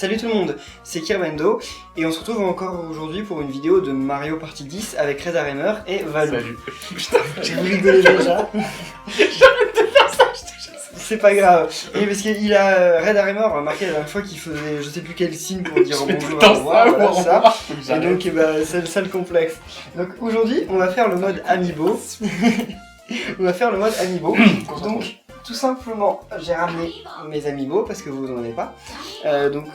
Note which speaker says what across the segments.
Speaker 1: Salut tout le monde, c'est Kirbendo et on se retrouve encore aujourd'hui pour une vidéo de Mario Party 10 avec Red Hammer et Valou.
Speaker 2: Salut. Putain,
Speaker 1: J'ai voulu rigoler déjà.
Speaker 2: j'arrête de faire ça, je te jure.
Speaker 1: C'est pas grave. Et parce qu'il a Red Hammer a marqué la dernière fois qu'il faisait je sais plus quel signe pour dire bonjour, au revoir, voilà ça. Et donc c'est ça le complexe. Donc aujourd'hui on va faire le mode Amiibo. On va faire le mode Amiibo. Donc tout simplement j'ai ramené mes Amiibo parce que vous n'en avez pas. Donc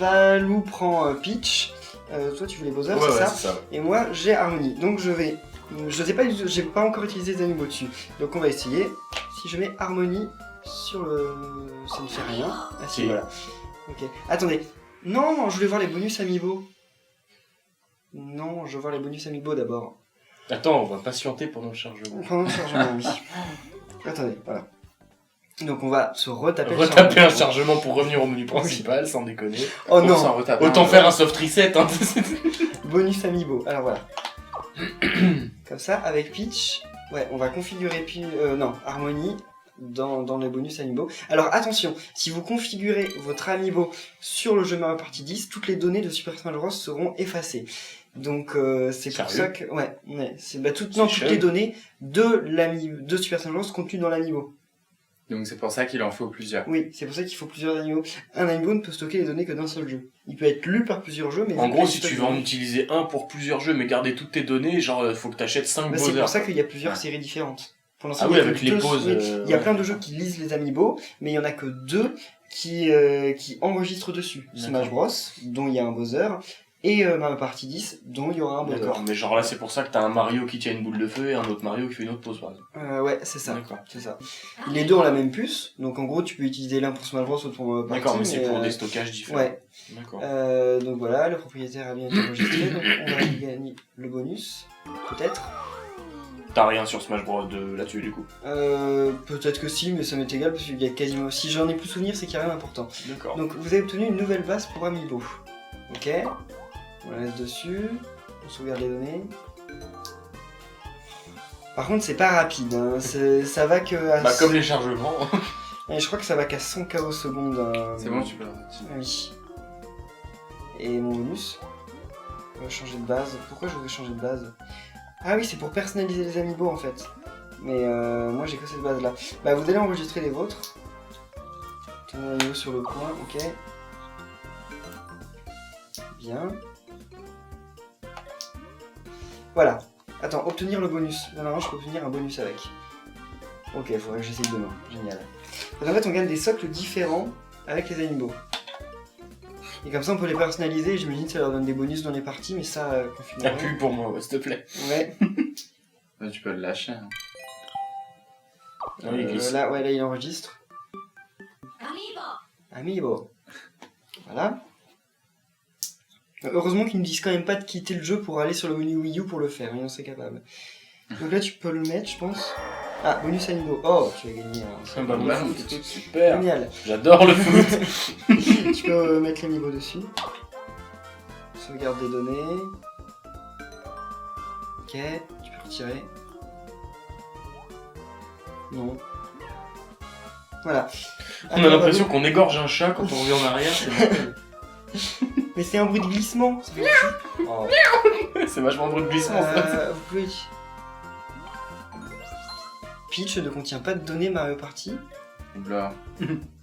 Speaker 1: Valou prend Peach. Toi tu voulais Bowser, c'est ça, ouais. Et moi j'ai Harmony. Donc je sais pas, j'ai pas encore utilisé les Amiibo dessus. Donc on va essayer. Si je mets Harmony sur le... ça ne fait rien. Ah si, voilà. Ok. Attendez. Non, je voulais voir les bonus Amiibo. Non, je veux voir les bonus Amiibo d'abord.
Speaker 2: Attends, on va patienter pendant le chargement.
Speaker 1: Pendant le chargement, oui. Attendez, voilà. Donc on va se retaper
Speaker 2: un chargement pour revenir au menu principal, sans déconner.
Speaker 1: Oh non.
Speaker 2: Autant faire un soft reset. Hein.
Speaker 1: Bonus Amiibo. Alors voilà. Comme ça, avec Peach, ouais, on va configurer Harmony dans les bonus Amiibo. Alors attention, si vous configurez votre Amiibo sur le jeu Mario Party 10, toutes les données de Super Smash Bros seront effacées. Donc c'est pour ça que c'est toutes les données de Super Smash Bros contenues dans l'Amiibo.
Speaker 3: Donc c'est pour ça qu'il en faut plusieurs.
Speaker 1: Oui, c'est pour ça qu'il faut plusieurs Amiibo. Un Amiibo ne peut stocker les données que d'un seul jeu. Il peut être lu par plusieurs jeux, mais...
Speaker 2: En gros, si tu veux en utiliser un pour plusieurs jeux, mais garder toutes tes données, genre, faut que t'achètes 5 Bowser.
Speaker 1: C'est pour ça qu'il y a plusieurs séries différentes. Pour
Speaker 2: ah oui, avec les pauses...
Speaker 1: Il y a plein de jeux qui lisent les Amiibo, mais il y en a que 2 qui enregistrent dessus. Smash Bros, dont il y a un Bowser, et Mario Party 10, dont il y aura un Bowser.
Speaker 2: D'accord, mais genre là, c'est pour ça que t'as un Mario qui tient une boule de feu et un autre Mario qui fait une autre pause, par exemple.
Speaker 1: Ouais, c'est ça.
Speaker 2: D'accord.
Speaker 1: C'est ça. Les deux ont la même puce, donc en gros, tu peux utiliser l'un pour Smash Bros ou pour Party.
Speaker 2: D'accord, mais c'est pour des stockages différents.
Speaker 1: Ouais.
Speaker 2: D'accord.
Speaker 1: Donc voilà, le propriétaire a bien été enregistré, donc on va gagner le bonus, peut-être.
Speaker 2: T'as rien sur Smash Bros là-dessus, du coup.
Speaker 1: Peut-être que si, mais ça m'est égal, parce qu'il y a quasiment... Si j'en ai plus souvenir, c'est qu'il n'y a rien d'important.
Speaker 2: D'accord.
Speaker 1: Donc vous avez obtenu une nouvelle base pour Amiibo. Ok. On la laisse dessus. On sauvegarde les données. Par contre, c'est pas rapide. Hein. Ça va que...
Speaker 2: Bah comme les chargements.
Speaker 1: Et je crois que ça va qu'à 100 KO secondes.
Speaker 3: C'est bon, tu peux.
Speaker 1: Oui. Et mon bonus. On va changer de base. Pourquoi je voudrais changer de base? Ah oui, c'est pour personnaliser les Amiibo en fait. Mais moi j'ai que cette base là. Bah vous allez enregistrer les vôtres. Tenez l'Amiibo sur le coin, ok. Bien. Voilà. Attends, obtenir le bonus. Normalement je peux obtenir un bonus avec. Ok, il faudrait que j'essaye demain. Génial. Donc, en fait on gagne des socles différents avec les Amiibo. Et comme ça on peut les personnaliser, j'imagine que ça leur donne des bonus dans les parties, mais ça,
Speaker 2: T'as pu pour moi, s'il te plaît.
Speaker 1: Ouais.
Speaker 3: Là, tu peux le lâcher. Hein.
Speaker 1: Là il enregistre. Amiibo. Voilà. Heureusement qu'ils nous disent quand même pas de quitter le jeu pour aller sur le menu Wii U pour le faire, on c'est capable. Donc là tu peux le mettre, je pense. Ah, bonus Amiibo. Oh, tu as gagné un
Speaker 2: bonus. Super.
Speaker 1: Génial.
Speaker 2: J'adore le foot.
Speaker 1: Tu peux mettre l'Amiibo dessus. Sauvegarde des données. Ok, tu peux retirer. Non. Voilà.
Speaker 2: On a l'impression qu'on égorge un chat quand on revient en arrière, c'est mortel.
Speaker 1: Mais c'est un bruit de glissement. Ça fait...
Speaker 2: Oh. C'est vachement un bruit de glissement.
Speaker 1: Vous pouvez... Peach ne contient pas de données Mario Party.
Speaker 3: Oula.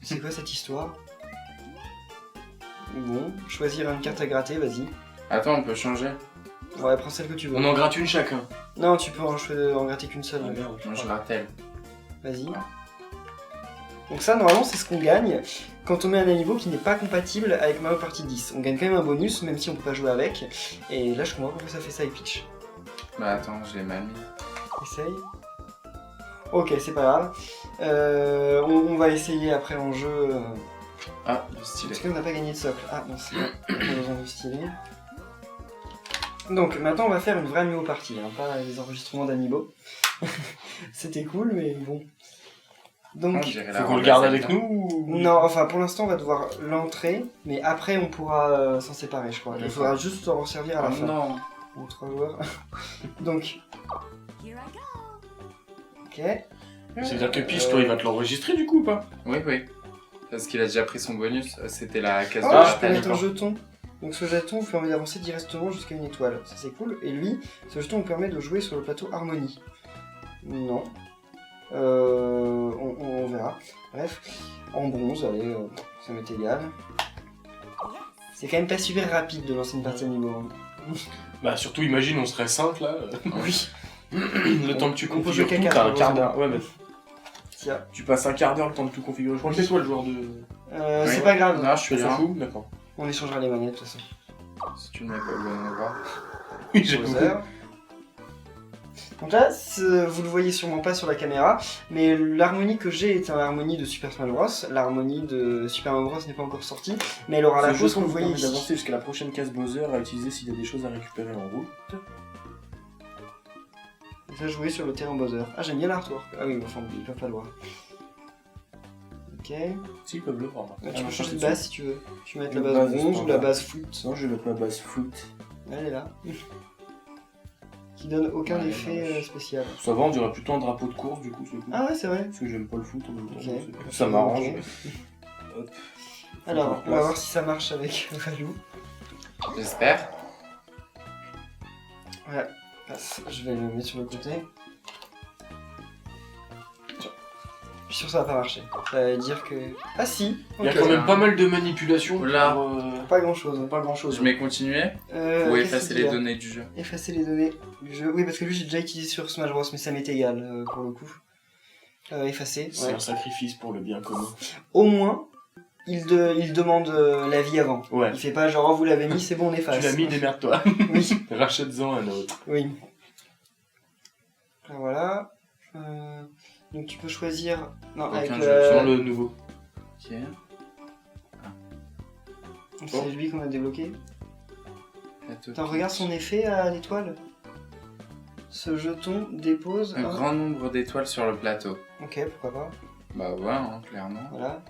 Speaker 1: C'est quoi cette histoire? Bon, choisir une carte à gratter, vas-y.
Speaker 3: Attends, on peut changer.
Speaker 1: Ouais, prends celle que tu veux.
Speaker 2: On en gratte une chacun.
Speaker 1: Non, tu peux en gratter qu'une seule.
Speaker 2: Ah, merde,
Speaker 3: moi je gratte elle.
Speaker 1: Vas-y. Donc ça, normalement, c'est ce qu'on gagne quand on met un Amiibo qui n'est pas compatible avec Mario Party 10. On gagne quand même un bonus, même si on peut pas jouer avec. Et là, je comprends pourquoi ça fait ça avec Peach.
Speaker 3: Bah attends, je l'ai mal mis.
Speaker 1: Essaye. Ok, c'est pas grave. On va essayer après en jeu.
Speaker 3: Ah, le stylet.
Speaker 1: Parce qu'on n'a pas gagné de socle. Ah, non, c'est bon. On a besoin du stylet. Donc, maintenant, on va faire une vraie Amiibo partie, hein, pas les enregistrements d'Amiibo. C'était cool, mais bon. Donc,
Speaker 2: faut qu'on le garde avec nous ou...
Speaker 1: Non, enfin, pour l'instant, on va devoir l'entrer, mais après, on pourra s'en séparer, je crois. Il faudra juste s'en resservir à la fin.
Speaker 3: Non.
Speaker 1: Ou 3 joueurs. Donc... Ok.
Speaker 2: C'est-à-dire que Peach, toi, il va te l'enregistrer du coup ou pas?
Speaker 3: Oui, oui. Parce qu'il a déjà pris son bonus, c'était la case
Speaker 1: Oh,
Speaker 3: de
Speaker 1: je peux
Speaker 3: bataille.
Speaker 1: mettre un jeton. Donc ce jeton vous permet d'avancer directement jusqu'à une étoile. Ça c'est cool. Et lui, ce jeton vous permet de jouer sur le plateau Harmonie. Non. On verra. Bref. En bronze, allez, ça m'est égal. C'est quand même pas super rapide de lancer une partie à niveau.
Speaker 2: Bah surtout imagine on serait 5 là.
Speaker 1: Oui.
Speaker 2: Le temps que tu
Speaker 1: On peut jouer
Speaker 2: configures tout,
Speaker 1: qu'à
Speaker 2: t'as un
Speaker 1: quatre,
Speaker 2: quart d'heure. Ouais mais
Speaker 1: Tiens.
Speaker 2: tu passes un quart d'heure le temps de tout configurer. Je crois que c'est toi le joueur de...
Speaker 1: C'est pas grave.
Speaker 3: Non, je suis
Speaker 2: Tu t'en
Speaker 3: là.
Speaker 2: fous? D'accord.
Speaker 1: On échangera les manettes de toute façon.
Speaker 3: Si tu ne mets pas le bon endroit.
Speaker 2: Oui j'ai
Speaker 1: Bowser. Donc là, vous le voyez sûrement pas sur la caméra, mais l'harmonie que j'ai est une harmonie de Super Smash Bros. L'harmonie de Super Mario Bros n'est pas encore sortie, mais elle aura la pause que vous voyez ici.
Speaker 2: d'avancer jusqu'à la prochaine case Bowser à utiliser s'il y a des choses à récupérer en route.
Speaker 1: Et ça jouer sur le terrain Bowser. Ah, j'aime bien l'artwork. Ah oui, enfin, ils peuvent pas le voir. Ok.
Speaker 2: S'ils peuvent le voir.
Speaker 1: Tu peux changer de base si tu veux. Tu peux mettre la
Speaker 2: La
Speaker 1: base
Speaker 2: base
Speaker 1: bronze ou la
Speaker 2: standard.
Speaker 1: base foot.
Speaker 2: Non, je vais mettre ma base foot.
Speaker 1: Elle est là. Qui donne aucun
Speaker 3: Ouais,
Speaker 1: effet
Speaker 3: dommage.
Speaker 1: spécial.
Speaker 2: Ça va, on dirait plutôt un drapeau de course du coup, c'est cool.
Speaker 1: Ah ouais, c'est vrai.
Speaker 2: Parce que j'aime pas le foot en même temps.
Speaker 1: Ok.
Speaker 2: donc ça m'arrange.
Speaker 1: Ok.
Speaker 2: Hop.
Speaker 1: Alors, on va
Speaker 2: Place.
Speaker 1: voir si ça marche avec Valou.
Speaker 3: J'espère.
Speaker 1: Ouais, passe. Je vais le mettre sur le côté. Tiens. Je suis sûr que ça va pas marcher. Ça veut dire que... Ah si.
Speaker 2: Il y a
Speaker 1: Ok.
Speaker 2: quand même pas mal de manipulations.
Speaker 3: Oula.
Speaker 2: pour,
Speaker 1: Pas grand chose.
Speaker 2: pas grand chose.
Speaker 3: Je mets continuer ou effacer les données du jeu.
Speaker 1: Effacer les données du jeu. Oui, parce que lui j'ai déjà utilisé sur Smash Bros, mais ça m'est égal pour le coup. Effacer.
Speaker 2: C'est
Speaker 1: Ouais.
Speaker 2: un sacrifice pour le bien commun.
Speaker 1: Au moins, il demande l'avis avant.
Speaker 2: Ouais.
Speaker 1: Il fait pas genre oh, vous l'avez mis, c'est bon, on efface.
Speaker 2: Tu l'as mis, démerde-toi.
Speaker 1: Oui.
Speaker 2: Rachète-en un autre.
Speaker 1: Oui. Là, voilà. Donc tu peux choisir. Non,
Speaker 3: Aucun
Speaker 1: avec
Speaker 3: jeu,
Speaker 2: Sans le nouveau.
Speaker 3: Ok.
Speaker 1: C'est lui qu'on a débloqué.
Speaker 3: Plateau
Speaker 1: Attends, regarde son effet à l'étoile. Ce jeton dépose
Speaker 3: Un grand nombre d'étoiles sur le plateau.
Speaker 1: Ok, pourquoi pas.
Speaker 3: Bah ouais, hein, clairement.
Speaker 1: Voilà.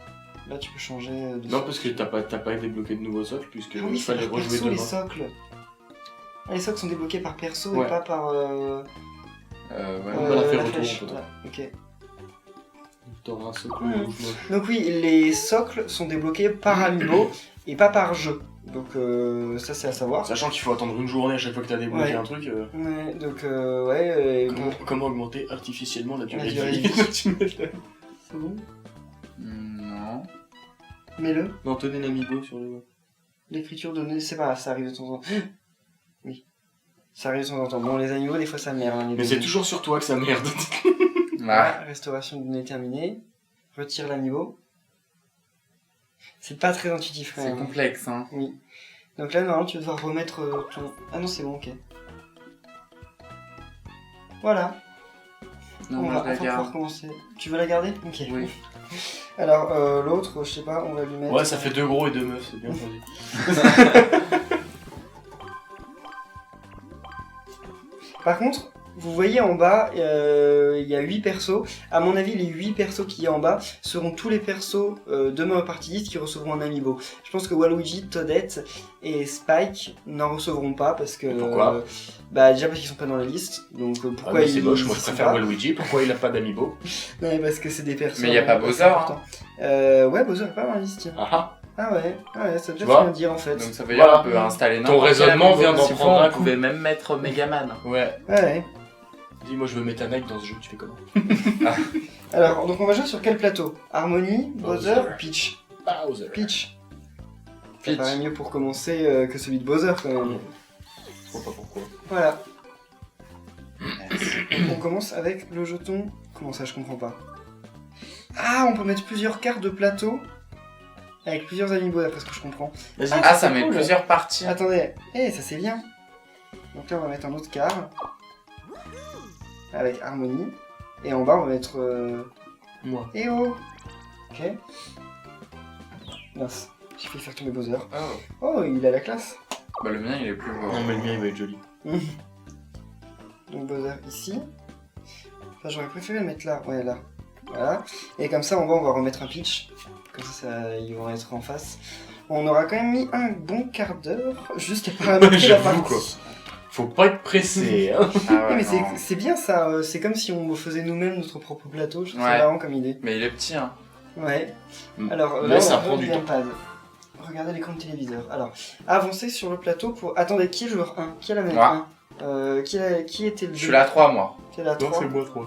Speaker 1: Là, tu peux changer de
Speaker 2: Non, parce que t'as pas débloqué de nouveau socle, puisque
Speaker 1: Ah oui,
Speaker 2: il
Speaker 1: c'est
Speaker 2: fallait
Speaker 1: par
Speaker 2: rejouer
Speaker 1: perso les
Speaker 2: demain.
Speaker 1: socles. Ah, les socles sont débloqués par perso
Speaker 2: Ouais.
Speaker 1: et pas par.
Speaker 3: Ouais.
Speaker 2: On va la faire
Speaker 1: flèche.
Speaker 2: retourner,
Speaker 1: Voilà, ok.
Speaker 2: T'auras un socle
Speaker 1: Mhm.
Speaker 2: rouge moche.
Speaker 1: Donc oui, les socles sont débloqués par amiibo et pas par jeu. Donc ça c'est à savoir.
Speaker 2: Sachant qu'il faut attendre une journée à chaque fois que t'as débloqué
Speaker 1: Ouais.
Speaker 2: un truc.
Speaker 1: Ouais, donc ouais.
Speaker 2: Comment augmenter artificiellement la durée
Speaker 1: durée
Speaker 2: de
Speaker 1: de
Speaker 2: vie Tu mets le-
Speaker 1: C'est bon.
Speaker 3: Non.
Speaker 1: Mets-le.
Speaker 2: Non, tenez l'amiibo sur le...
Speaker 1: L'écriture donnée, c'est pas grave, ça arrive de temps en temps. Oui. Ça arrive de temps en temps. Bon, les animaux, des fois ça merde. hein, les
Speaker 2: Mais c'est
Speaker 1: données.
Speaker 2: toujours sur toi que ça merde.
Speaker 3: Ah.
Speaker 1: Restauration de données terminée. Retire l'amiibo. C'est pas très intuitif quand
Speaker 3: C'est
Speaker 1: même.
Speaker 3: complexe, hein.
Speaker 1: Oui. Donc là, normalement, tu vas devoir remettre ton... Ah non, c'est bon, ok. Voilà.
Speaker 3: Non,
Speaker 1: on
Speaker 3: moi
Speaker 1: va
Speaker 3: je la
Speaker 1: enfin pouvoir
Speaker 3: garde.
Speaker 1: commencer. Tu veux la garder? Ok.
Speaker 3: Oui.
Speaker 1: Alors, l'autre, je sais pas, on va lui mettre...
Speaker 2: Ouais, ça fait 2 gros et 2 meufs, c'est bien choisi.
Speaker 1: Par contre, vous voyez en bas, il y a 8 persos. À mon avis, les 8 persos qui y a en bas seront tous les persos de Mario Party 10 qui recevront un amiibo. Je pense que Waluigi, Toadette et Spike n'en recevront pas parce que...
Speaker 2: Pourquoi
Speaker 1: Bah déjà parce qu'ils sont pas dans la liste. Donc
Speaker 2: Ah,
Speaker 1: pourquoi
Speaker 2: mais c'est
Speaker 1: ils
Speaker 2: moche, moi
Speaker 1: y
Speaker 2: je
Speaker 1: sont
Speaker 2: préfère
Speaker 1: pas.
Speaker 2: Waluigi, pourquoi il a pas d'amiibo?
Speaker 1: Non, mais parce que c'est des persos...
Speaker 3: Mais y a pas Bowser,
Speaker 1: importants. Ouais, Bowser est pas dans la liste, tiens.
Speaker 2: Ah
Speaker 1: Ah ouais, ça
Speaker 2: Tu
Speaker 1: doit
Speaker 2: vois
Speaker 1: bien dire en fait.
Speaker 3: Donc ça veut dire
Speaker 2: Voilà.
Speaker 3: qu'on peut installer
Speaker 2: Ton
Speaker 3: n'importe quel
Speaker 2: raisonnement
Speaker 3: amiibo.
Speaker 2: vient d'en
Speaker 3: S'il faut,
Speaker 2: prendre un
Speaker 3: on
Speaker 2: coup.
Speaker 3: pouvait même mettre Megaman.
Speaker 2: Ouais.
Speaker 1: Ouais.
Speaker 2: Dis-moi, je veux mettre un Nike dans ce jeu, tu fais comment?
Speaker 1: Alors, donc on va jouer sur quel plateau? Harmony, Bowser
Speaker 2: Bowser.
Speaker 1: ou Peach?
Speaker 2: Bowser.
Speaker 1: Peach. Ça
Speaker 3: Peach.
Speaker 1: paraît mieux pour commencer que celui de Bowser quand même.
Speaker 2: Je vois pas pourquoi.
Speaker 1: Voilà. On commence avec le jeton. Comment ça, je comprends pas. Ah, on peut mettre plusieurs cartes de plateau avec plusieurs amiibo d'après ce que je comprends.
Speaker 2: Vas-y.
Speaker 3: Ah, ça
Speaker 2: c'est
Speaker 3: met
Speaker 2: cool.
Speaker 3: plusieurs parties.
Speaker 1: Attendez, ça c'est bien. Donc là on va mettre un autre quart. Avec Harmony. Et en bas on va mettre...
Speaker 2: Moi.
Speaker 1: EO. Ok. Mince, j'ai fait faire tomber Bowser.
Speaker 2: Ah.
Speaker 1: Oh, il a la classe.
Speaker 3: Bah le mien il est plus beau.
Speaker 2: Non, mais le mien il va être joli.
Speaker 1: Donc Bowser ici. Enfin j'aurais préféré le mettre là. Ouais, là. Voilà. Et comme ça en bas on va remettre un Peach. Comme ça, ils vont être en face. On aura quand même mis un bon quart d'heure juste à paramétrer la
Speaker 2: J'avoue,
Speaker 1: partie.
Speaker 2: quoi. Faut pas être pressé, hein.
Speaker 3: Ah
Speaker 1: Ouais,
Speaker 3: ouais,
Speaker 1: mais
Speaker 3: non.
Speaker 1: c'est bien ça, c'est comme si on faisait nous-mêmes notre propre plateau, je trouve ça
Speaker 3: Ouais.
Speaker 1: marrant comme idée.
Speaker 3: Mais il est petit, hein.
Speaker 1: Ouais.
Speaker 2: Mm.
Speaker 1: Alors
Speaker 2: Là,
Speaker 1: là,
Speaker 2: ça
Speaker 1: on
Speaker 2: prend
Speaker 1: a
Speaker 2: du
Speaker 1: le gamepad. Regardez l'écran de téléviseur. Alors, avancez sur le plateau pour... Attendez, qui est joueur 1? Qui a la manette
Speaker 3: Moi.
Speaker 1: 1 qui était le
Speaker 3: Je suis là à 3 moi.
Speaker 1: Qui est la 3
Speaker 2: moi 3.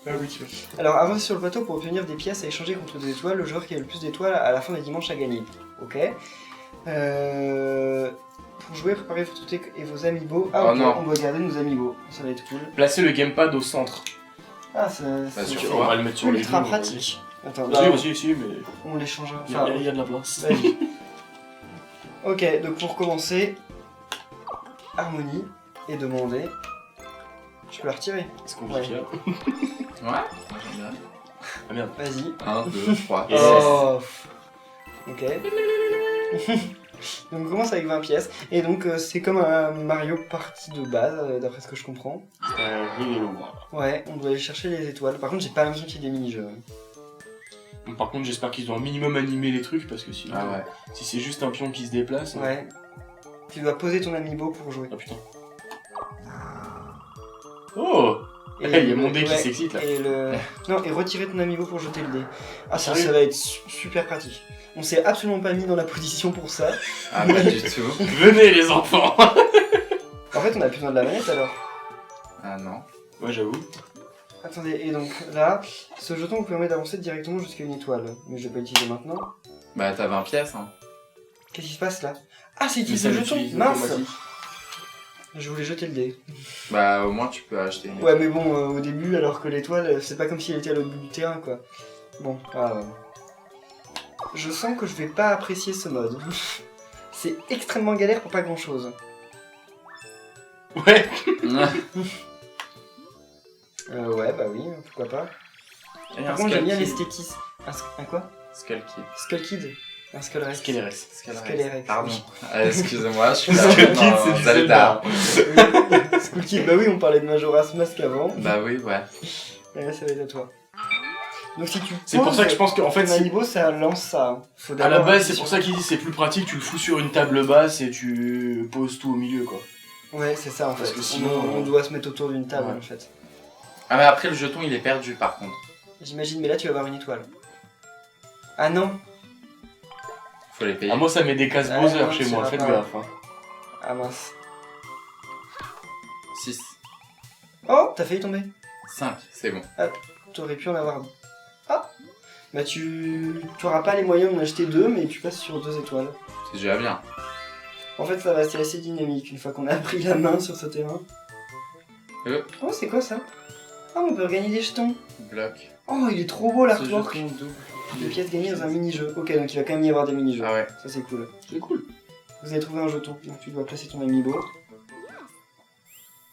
Speaker 2: Ah oui, tu vois.
Speaker 1: Alors, avancez sur le plateau pour obtenir des pièces à échanger contre des étoiles. Le joueur qui a le plus d'étoiles à la fin des dimanches a gagné. Ok. Pour jouer, préparez votre truc et vos amiibo. Ah,
Speaker 3: Oh
Speaker 1: ok,
Speaker 3: non.
Speaker 1: on doit garder nos amiibo. Ça va être cool.
Speaker 2: Placez le gamepad au centre.
Speaker 1: Ah,
Speaker 3: Bah,
Speaker 2: Ok,
Speaker 3: sur
Speaker 2: on va le mettre sur les
Speaker 1: ultra
Speaker 2: deux.
Speaker 1: pratique. Attends,
Speaker 2: Si, mais
Speaker 1: on les changera.
Speaker 2: il
Speaker 1: Enfin,
Speaker 2: y a de la place.
Speaker 1: vas-y. Ok, donc pour commencer, harmonie et demander. Je peux la retirer.
Speaker 2: C'est compliqué.
Speaker 3: Ouais. Moi j'aime bien.
Speaker 2: Ah merde.
Speaker 1: Vas-y.
Speaker 3: 1, 2, 3.
Speaker 2: Yes.
Speaker 1: Oh. Ok. Donc on commence avec 20 pièces. Et donc c'est comme un Mario Party de base, d'après ce que je comprends. Ouais, on doit aller chercher les étoiles. Par contre, j'ai pas l'impression qu'il y ait des mini-jeux.
Speaker 2: Par contre, j'espère qu'ils ont un minimum animé les trucs parce que sinon,
Speaker 3: Ah ouais.
Speaker 2: si c'est juste un pion qui se déplace.
Speaker 1: Ouais. Tu dois poser ton amiibo pour jouer.
Speaker 2: Ah putain. Oh, il y a mon dé qui
Speaker 1: ouais,
Speaker 2: s'excite là.
Speaker 1: Et le... Non, et retirer ton amiibo pour jeter le dé. Ah, ça
Speaker 2: Sérieux
Speaker 1: va être super pratique. On s'est absolument pas mis dans la position pour ça.
Speaker 3: Ah pas du tout.
Speaker 2: Venez les enfants.
Speaker 1: En fait, on a plus besoin de la manette alors.
Speaker 3: Ah non.
Speaker 2: Ouais, j'avoue.
Speaker 1: Attendez, et donc là, ce jeton vous permet d'avancer directement jusqu'à une étoile. Mais je vais pas l'utiliser maintenant.
Speaker 3: Bah t'as 20 pièces hein.
Speaker 1: Qu'est-ce qui se passe là? Ah, c'est
Speaker 2: Mais
Speaker 1: utiliser
Speaker 2: ça
Speaker 1: le jeton.
Speaker 2: l'utilise
Speaker 1: Mince.
Speaker 2: automatique.
Speaker 1: Je voulais jeter le dé.
Speaker 3: Bah au moins tu peux acheter une.
Speaker 1: Ouais, mais bon, au début, alors que l'étoile, c'est pas comme si elle était à l'autre bout du terrain, quoi. Bon, je sens que je vais pas apprécier ce mode. C'est extrêmement galère pour pas grand chose.
Speaker 2: Ouais.
Speaker 1: Ouais, bah oui, pourquoi pas.
Speaker 3: Et
Speaker 1: Par
Speaker 3: un
Speaker 1: contre, j'aime bien
Speaker 3: Skull
Speaker 1: l'esthétisme. Un quoi?
Speaker 3: Skull Kid.
Speaker 1: Skull Kid. Un Skull Rex.
Speaker 2: Skelerex.
Speaker 1: Skelerex,
Speaker 3: Pardon.
Speaker 1: oui.
Speaker 3: Excusez-moi, je suis
Speaker 2: Skull
Speaker 3: perdu
Speaker 2: Kid,
Speaker 3: dans
Speaker 2: c'est du
Speaker 3: Zelda.
Speaker 1: Skull Kid, bah oui, on parlait de Majora's Mask avant.
Speaker 3: Bah oui, ouais.
Speaker 1: Et là, ça va être à toi. Donc si tu
Speaker 2: C'est pour ça que je pense qu'en fait,
Speaker 1: ton amiibo, ça lance ça. Hein. Faut
Speaker 2: à la
Speaker 1: d'abord
Speaker 2: base,
Speaker 1: appuyer
Speaker 2: c'est pour
Speaker 1: sur-
Speaker 2: ça qu'il dit c'est plus pratique, tu le fous sur une table basse et tu poses tout au milieu quoi.
Speaker 1: Ouais, c'est ça en
Speaker 2: Parce
Speaker 1: fait.
Speaker 2: que sinon,
Speaker 1: on doit se mettre autour d'une table
Speaker 2: ouais.
Speaker 1: en fait.
Speaker 3: Ah mais après le jeton il est perdu par contre.
Speaker 1: J'imagine, mais là tu vas avoir une étoile. Ah non.
Speaker 3: Faut les payer.
Speaker 2: Ah, moi ça met des cases
Speaker 1: Ah,
Speaker 2: Bowser
Speaker 1: non,
Speaker 2: chez
Speaker 1: ça
Speaker 2: moi,
Speaker 1: va
Speaker 2: faites
Speaker 1: pas.
Speaker 2: gaffe. Hein.
Speaker 1: Ah mince.
Speaker 3: 6.
Speaker 1: Oh, t'as failli tomber.
Speaker 3: 5, c'est bon.
Speaker 1: T'aurais pu en avoir. Ah. Bah tu auras pas les moyens d'en acheter deux, mais tu passes sur 2 étoiles.
Speaker 3: C'est déjà bien.
Speaker 1: En fait, ça va, c'est assez dynamique une fois qu'on a pris la main sur ce terrain. Oh, c'est quoi ça? Ah, on peut gagner des jetons.
Speaker 3: Bloc.
Speaker 1: Oh, il est trop beau
Speaker 3: Ce
Speaker 1: l'artwork.
Speaker 3: jeton double.
Speaker 1: Des pièces gagnées dans un mini-jeu. Ok, donc il va quand même y avoir des mini-jeux.
Speaker 3: Ah ouais.
Speaker 1: Ça, c'est cool.
Speaker 2: C'est cool.
Speaker 1: Vous avez trouvé un jeton, donc tu dois placer ton amiibo.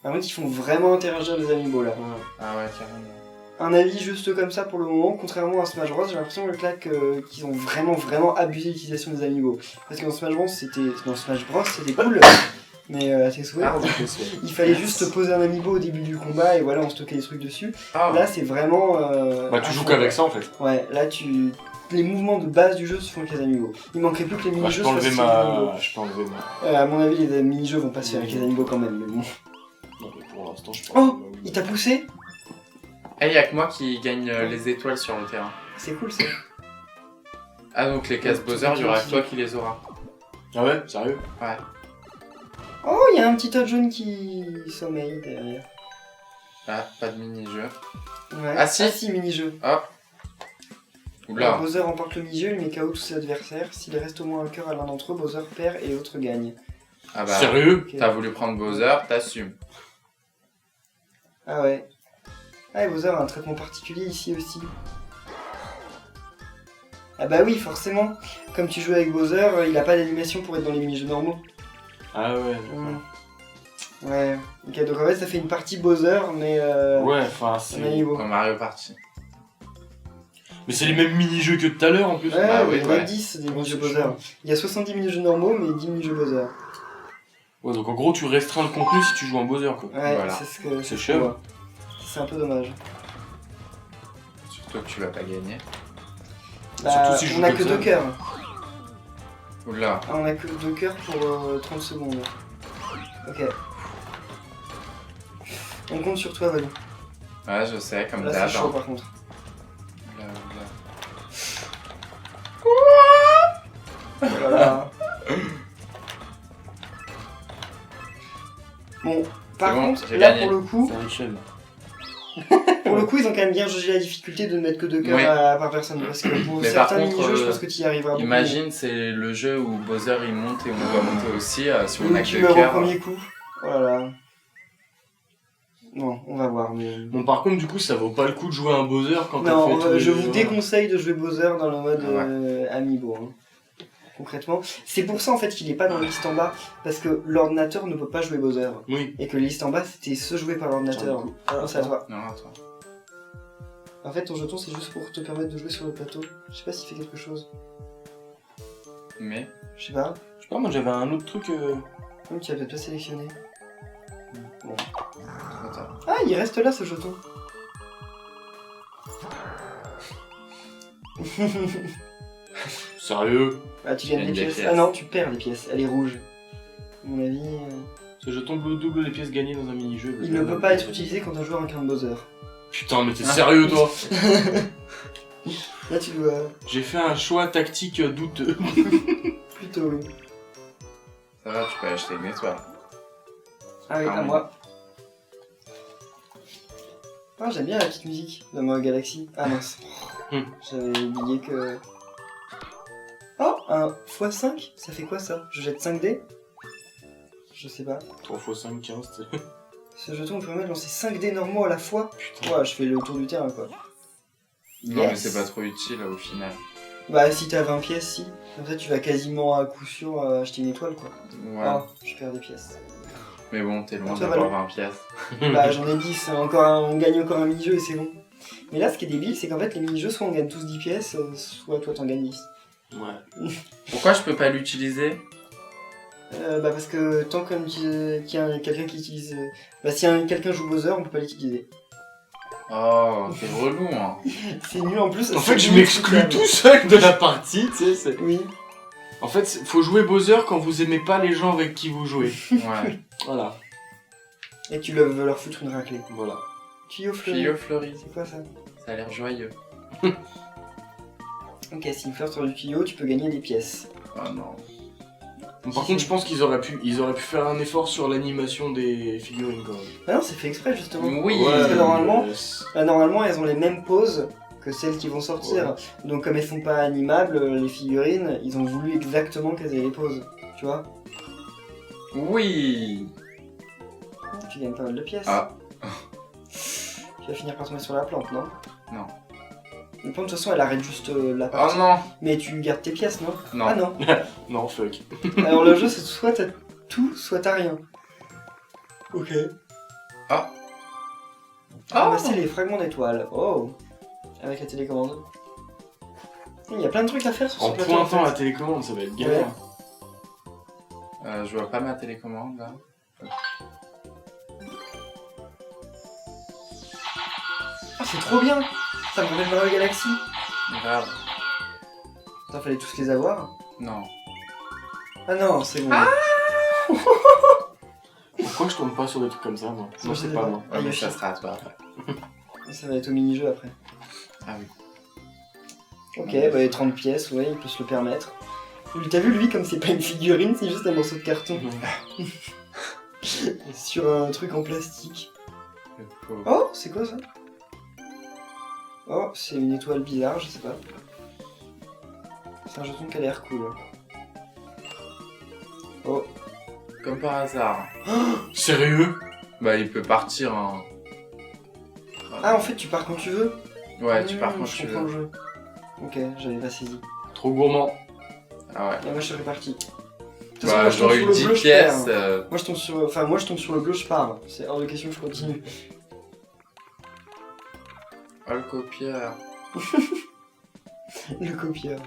Speaker 1: Par contre, ils font vraiment interagir les amiibo là.
Speaker 3: Ah ouais, carrément.
Speaker 1: Un avis juste comme ça pour le moment, contrairement à Smash Bros, j'ai l'impression qu'ils ont vraiment abusé l'utilisation des amiibo. Parce que dans Smash Bros, c'était cool, mais à tes souhaits.
Speaker 3: Ah,
Speaker 1: Il fallait juste poser un amiibo au début du combat et voilà, on stockait des trucs dessus.
Speaker 3: Ah,
Speaker 1: Là, c'est vraiment.
Speaker 2: Bah tu
Speaker 1: à
Speaker 2: joues
Speaker 1: fond,
Speaker 2: qu'avec
Speaker 1: quoi.
Speaker 2: ça en fait.
Speaker 1: Ouais, là, les mouvements de base du jeu se font avec les amiibo. Il manquerait plus que les
Speaker 2: Bah, je
Speaker 1: mini-jeux
Speaker 2: peux
Speaker 1: soient
Speaker 2: enlever
Speaker 1: aussi les amiibo.
Speaker 2: Je peux enlever ma...
Speaker 1: À mon avis, les mini-jeux vont pas se faire avec les amiibo quand même, mais bon.
Speaker 2: Non mais pour l'instant je pense
Speaker 1: Oh,
Speaker 2: que...
Speaker 1: il t'a poussé?
Speaker 3: Et y'a que moi qui gagne les étoiles sur le terrain.
Speaker 1: C'est cool ça.
Speaker 3: Ah donc les cases Bowser, il y aura que toi qui les auras.
Speaker 2: Ah ouais, sérieux?
Speaker 3: Ouais.
Speaker 1: Oh, il y a un petit tas de jaune qui sommeille derrière.
Speaker 3: Ah, pas de mini-jeu.
Speaker 1: Ouais.
Speaker 3: Ah, si.
Speaker 1: mini-jeu.
Speaker 3: Hop. Oula.
Speaker 1: Bowser remporte le mini-jeu, il met KO tous ses adversaires. S'il reste au moins un cœur à l'un d'entre eux, Bowser perd et l'autre gagne.
Speaker 3: Ah bah,
Speaker 2: Sérieux?
Speaker 1: Ok.
Speaker 3: t'as voulu prendre Bowser, t'assumes.
Speaker 1: Ah ouais. Ah, et Bowser a un traitement particulier ici aussi. Ah bah oui, forcément. Comme tu joues avec Bowser, il a pas d'animation pour être dans les mini-jeux normaux.
Speaker 2: Ah ouais.
Speaker 1: Ouais. Ok, donc en fait, ça fait une partie Bowser, mais
Speaker 2: Ouais, enfin
Speaker 1: un
Speaker 2: c'est...
Speaker 1: niveau.
Speaker 3: Comme Mario Party.
Speaker 2: Mais c'est les mêmes mini-jeux que tout à l'heure en plus.
Speaker 1: Ouais,
Speaker 3: Bah oui,
Speaker 1: il y en a
Speaker 3: ouais.
Speaker 1: 10 des
Speaker 2: Oh,
Speaker 1: mini-jeux
Speaker 2: c'est
Speaker 1: Bowser.
Speaker 2: chaud.
Speaker 1: Il y a 70 mini-jeux normaux, mais 10 mini-jeux Bowser.
Speaker 2: Ouais, donc en gros tu restreins le contenu si tu joues en Bowser quoi.
Speaker 1: Ouais,
Speaker 3: Voilà.
Speaker 1: c'est ce que
Speaker 2: C'est
Speaker 1: je
Speaker 2: cher.
Speaker 1: vois. C'est un peu dommage.
Speaker 3: Surtout que tu vas pas gagner.
Speaker 1: Bah,
Speaker 2: Surtout si je joue
Speaker 1: on a
Speaker 2: comme
Speaker 1: que
Speaker 2: ça.
Speaker 1: 2 cœurs.
Speaker 3: Oula.
Speaker 1: Ah, on a que 2 cœurs pour 30 secondes. Ok. On compte sur toi, Valou.
Speaker 3: Ouais, je sais, comme
Speaker 1: Là,
Speaker 3: d'hab.
Speaker 1: c'est chaud
Speaker 3: hein.
Speaker 1: par contre.
Speaker 3: Oula, oula.
Speaker 1: Bon, par
Speaker 3: bon,
Speaker 1: contre,
Speaker 3: j'ai
Speaker 1: là
Speaker 3: gagné.
Speaker 1: pour le coup,
Speaker 2: C'est un échelle.
Speaker 1: ils ont quand même bien jaugé la difficulté de ne mettre que 2 cœurs
Speaker 3: Oui.
Speaker 1: par personne. Parce que pour
Speaker 3: Mais par
Speaker 1: certains
Speaker 3: contre,
Speaker 1: mini-jeux, je pense que tu y arriveras beaucoup.
Speaker 3: Imagine, c'est le jeu où Bowser il monte et on doit monter aussi si on
Speaker 1: mieux.
Speaker 3: a
Speaker 1: Tu
Speaker 3: que
Speaker 1: meurs
Speaker 3: 2
Speaker 1: au
Speaker 3: cœurs.
Speaker 1: premier coup. Voilà. Non, on va voir. Mais...
Speaker 2: Bon, par contre, du coup, ça vaut pas le coup de jouer un Bowser quand t'as
Speaker 1: Non,
Speaker 2: fait tous les
Speaker 1: je
Speaker 2: jeux.
Speaker 1: vous déconseille de jouer Bowser dans le mode
Speaker 3: Ouais.
Speaker 1: Amiibo. Hein. Concrètement, c'est pour ça en fait qu'il est pas dans la liste en bas, parce que l'ordinateur ne peut pas jouer Bowser.
Speaker 2: Oui.
Speaker 1: Et que la liste en bas c'était se jouer par l'ordinateur.
Speaker 2: Ah,
Speaker 1: Non, c'est à toi.
Speaker 3: Non, attends.
Speaker 1: En fait, ton jeton c'est juste pour te permettre de jouer sur le plateau. Je sais pas s'il fait quelque chose.
Speaker 3: Mais.
Speaker 1: Je sais pas.
Speaker 2: Je sais pas, moi j'avais un autre truc.
Speaker 1: Même tu vas peut-être pas sélectionné. Bon.
Speaker 3: Attends.
Speaker 1: Ah, il reste là ce jeton.
Speaker 2: Sérieux?
Speaker 1: Ah, tu gagnes
Speaker 3: Gagne
Speaker 1: des
Speaker 3: des
Speaker 1: pièces.
Speaker 3: pièces.
Speaker 1: Ah non, tu perds des pièces. Elle est rouge. À mon avis.
Speaker 2: Ce jeton double les pièces gagnées dans un mini-jeu.
Speaker 1: Il ne peut pas être utilisé quand un joueur incarne Bowser.
Speaker 2: Putain, mais t'es sérieux toi?
Speaker 1: Là, tu dois.
Speaker 2: J'ai fait un choix tactique douteux.
Speaker 1: Plutôt oui.
Speaker 3: Ça va, tu peux acheter une étoile.
Speaker 1: Ah oui,
Speaker 3: Ah
Speaker 1: à
Speaker 3: oui.
Speaker 1: moi. Ah, j'aime bien la petite musique de Mario Galaxy. Ah mince. J'avais oublié que... Oh, un x5? Ça fait quoi ça? Je jette 5 dés? Je sais pas.
Speaker 2: 3 x 5, 15.
Speaker 1: Ce jeton me permet de lancer 5 dés normaux à la fois.
Speaker 2: Putain.
Speaker 1: Ouais, je fais le tour du terrain quoi.
Speaker 3: Non, mais
Speaker 1: Yes.
Speaker 3: c'est pas trop utile au final.
Speaker 1: Bah si t'as 20 pièces, si. Comme ça tu vas quasiment à coup sûr acheter une étoile quoi.
Speaker 3: Ouais.
Speaker 1: Oh, je perds des pièces.
Speaker 3: Mais bon, t'es loin
Speaker 1: Ça va,
Speaker 3: d'avoir
Speaker 1: le-
Speaker 3: 20 pièces.
Speaker 1: Bah j'en ai 10, on gagne encore un mini-jeu et c'est bon. Mais là ce qui est débile c'est qu'en fait les mini-jeux soit on gagne tous 10 pièces, soit toi t'en gagnes 10.
Speaker 2: Ouais.
Speaker 3: Pourquoi je peux pas l'utiliser?
Speaker 1: Bah parce que tant qu'il y a quelqu'un qui utilise... Bah si quelqu'un joue Bowser on peut pas l'utiliser.
Speaker 3: Oh, t'es relou, hein.
Speaker 1: C'est nul en plus.
Speaker 2: En
Speaker 1: c'est
Speaker 2: fait, je
Speaker 1: nul,
Speaker 2: m'exclus
Speaker 1: c'est
Speaker 2: tout seul de la partie, tu sais.
Speaker 1: Oui.
Speaker 2: En fait, faut jouer Bowser quand vous aimez pas les gens avec qui vous jouez.
Speaker 3: Ouais.
Speaker 2: Voilà.
Speaker 1: Et tu veux leur foutre une raclée.
Speaker 2: Voilà.
Speaker 1: Tuyau fleuri.
Speaker 3: Tuyau fleuri.
Speaker 1: C'est quoi ça?
Speaker 3: Ça a l'air joyeux.
Speaker 1: Ok, si une fleur sur du tuyau, tu peux gagner des pièces.
Speaker 3: Oh non.
Speaker 2: Par contre, je pense qu'ils auraient pu faire un effort sur l'animation des figurines quand même.
Speaker 1: Ah non, c'est fait exprès justement.
Speaker 3: Oui.
Speaker 1: Parce que normalement,
Speaker 2: mais-
Speaker 1: normalement, elles ont les mêmes poses que celles qui vont sortir. Donc comme elles sont pas animables, les figurines, ils ont voulu exactement qu'elles aient les poses. Tu vois?
Speaker 3: Oui.
Speaker 1: Tu gagnes pas mal de pièces.
Speaker 3: Ah.
Speaker 1: Tu vas finir par tomber sur la plante, non?
Speaker 3: Non.
Speaker 1: La plante, de toute façon, elle arrête juste la
Speaker 3: Oh
Speaker 1: partie.
Speaker 3: non.
Speaker 1: Mais tu gardes tes pièces, non?
Speaker 3: Non.
Speaker 1: Ah non.
Speaker 2: Non, fuck.
Speaker 1: Alors le jeu, c'est soit t'as tout, soit t'as rien. Ok.
Speaker 3: Ah.
Speaker 1: Ramasser les fragments d'étoiles. Oh. Avec la télécommande. Il y a plein de trucs à faire sur ce
Speaker 2: En
Speaker 1: plateau.
Speaker 2: pointant
Speaker 1: en
Speaker 2: la
Speaker 1: fait.
Speaker 2: télécommande, ça va être galère.
Speaker 3: Je vois pas ma télécommande là.
Speaker 1: Ah, c'est trop bien. Ça me rappelle Mario Galaxy.
Speaker 3: Grave.
Speaker 1: Attends, fallait tous les avoir.
Speaker 3: Non.
Speaker 1: Ah non, c'est bon.
Speaker 2: Pourquoi je tombe pas sur des trucs comme ça, moi?
Speaker 1: Je
Speaker 2: Non,
Speaker 1: sais
Speaker 2: c'est
Speaker 1: pas.
Speaker 2: pas moi.
Speaker 1: Ah,
Speaker 3: Ouais, mais
Speaker 1: Yoshi.
Speaker 3: ça sera à toi après.
Speaker 1: Ça va être au mini-jeu après.
Speaker 3: Ah oui.
Speaker 1: Ok, bah les 30 pièces, ouais, il peut se le permettre. T'as vu lui, comme c'est pas une figurine, c'est juste un morceau de carton sur un truc en plastique.
Speaker 3: Le pauvre.
Speaker 1: Oh, c'est quoi ça? Oh, c'est une étoile bizarre, je sais pas. C'est un jeton qui a l'air cool. Oh.
Speaker 3: Comme par hasard.
Speaker 2: Sérieux?
Speaker 3: Bah il peut partir en...
Speaker 1: Ah, en fait, tu pars quand tu veux?
Speaker 3: Ouais, tu pars quand
Speaker 1: je
Speaker 3: tu
Speaker 1: comprends
Speaker 3: veux.
Speaker 1: le jeu. Ok, j'avais pas saisi.
Speaker 2: Trop gourmand.
Speaker 3: Ah ouais.
Speaker 1: Et moi, je serais parti. De toute façon,
Speaker 3: Bah
Speaker 1: moi, je tombe
Speaker 3: j'aurais
Speaker 1: sur
Speaker 3: eu
Speaker 1: le
Speaker 3: 10
Speaker 1: bleu, je
Speaker 3: pièces.
Speaker 1: perds. Moi, je tombe sur le bleu, je pars. C'est hors de question que je continue.
Speaker 3: Oh le copieur.
Speaker 1: Le copieur.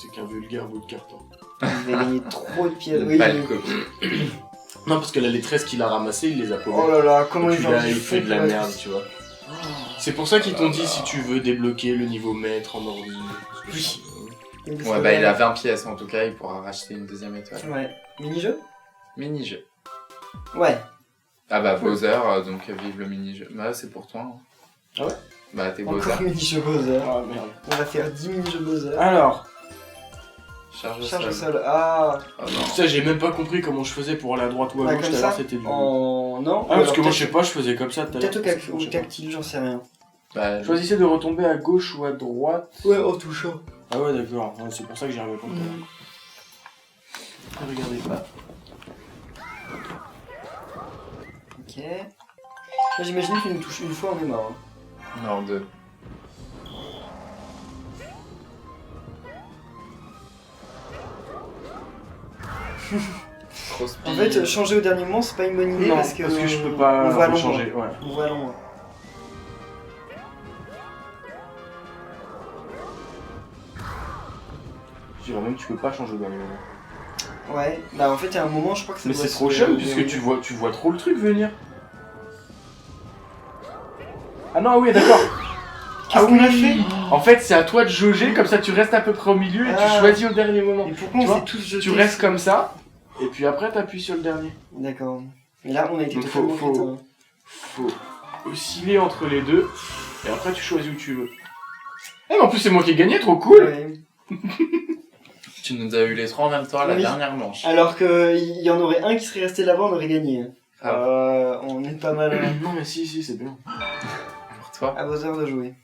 Speaker 2: C'est qu'un vulgaire bout de carton.
Speaker 1: Il va gagner trop de pièces. Oui,
Speaker 3: Pas
Speaker 1: mais-
Speaker 3: le copieur.
Speaker 2: Non, parce que là, les 13 qu'il a ramassés, il les a paumés.
Speaker 1: Oh là là, comment
Speaker 2: Et
Speaker 1: ils
Speaker 2: puis
Speaker 1: ont
Speaker 2: là,
Speaker 1: dit
Speaker 2: il fait de la merde, tu vois. C'est pour ça qu'ils t'ont dit si tu veux débloquer le niveau maître en ordi.
Speaker 1: Oui.
Speaker 3: Ouais bah il a 20 pièces en tout cas, il pourra racheter une deuxième étoile.
Speaker 1: Ouais. Mini-jeu?
Speaker 3: Mini-jeu.
Speaker 1: Ouais.
Speaker 3: Ah bah Bowser, donc vive le mini-jeu. Bah c'est pour toi. Hein.
Speaker 1: Ah ouais?
Speaker 3: Bah t'es Bowser.
Speaker 1: Encore mini-jeu Bowser.
Speaker 2: Ah merde.
Speaker 1: On va faire 10 mini-jeux Bowser.
Speaker 2: Alors,
Speaker 3: Charge
Speaker 1: Charge
Speaker 3: au
Speaker 1: au
Speaker 3: sol.
Speaker 1: sol. Ah,
Speaker 3: Oh non.
Speaker 2: Ça, j'ai même pas compris comment je faisais pour aller à droite ou à
Speaker 1: bah,
Speaker 2: gauche.
Speaker 1: comme
Speaker 2: Tout à l'heure,
Speaker 1: ça.
Speaker 2: c'était du.
Speaker 1: En. Non,
Speaker 2: Ah, parce que moi,
Speaker 1: peut-être-
Speaker 2: je sais pas, je faisais comme ça tout à l'heure.
Speaker 1: Peut-être au tactile, j'en sais rien.
Speaker 3: Bah,
Speaker 2: Choisissez de retomber à gauche ou à droite.
Speaker 1: Ouais, en touchant.
Speaker 2: Ah ouais, d'accord. Ouais, c'est pour ça que j'y arrivais pas. Regardez pas.
Speaker 1: Ok. Là, j'imagine qu'il nous touche une fois, on est mort. Hein.
Speaker 3: non, 2. Trop speed.
Speaker 1: En fait, changer au dernier moment, c'est pas une bonne idée
Speaker 2: Non,
Speaker 1: parce que
Speaker 2: je peux pas
Speaker 1: on voit l'ombre.
Speaker 2: changer. Ouais.
Speaker 1: On voit l'ombre.
Speaker 2: Je dirais même que tu peux pas changer au dernier moment.
Speaker 1: Ouais, bah en fait, il y a un moment, je crois que ça
Speaker 2: Mais
Speaker 1: doit
Speaker 2: c'est
Speaker 1: se-
Speaker 2: trop chum puisque tu vois trop le truc venir. Ah non, oui, d'accord.
Speaker 1: Qu'est-ce qu'on a fait
Speaker 2: En fait, c'est à toi de jauger, comme ça tu restes à peu près au milieu et tu
Speaker 1: Ah.
Speaker 2: choisis au dernier moment.
Speaker 1: Et pourquoi
Speaker 2: Tu
Speaker 1: on
Speaker 2: vois,
Speaker 1: s'est tous jetés
Speaker 2: Tu restes comme ça, et puis après t'appuies sur le dernier.
Speaker 1: D'accord. Mais là, on a été
Speaker 2: Donc,
Speaker 1: totalement
Speaker 2: faut-
Speaker 1: crétins.
Speaker 2: Faut osciller entre les deux, et après tu choisis où tu veux. Eh, mais en plus c'est moi qui ai gagné, trop cool.
Speaker 1: Ouais.
Speaker 3: Tu nous as eu les 3 en même temps à la
Speaker 1: Oui.
Speaker 3: dernière manche.
Speaker 1: Alors qu'il y en aurait un qui serait resté là-bas, on aurait gagné.
Speaker 3: Ah.
Speaker 1: On est pas mal hein.
Speaker 2: Non mais si, c'est bien.
Speaker 3: Pour toi.
Speaker 1: à vos heures de jouer.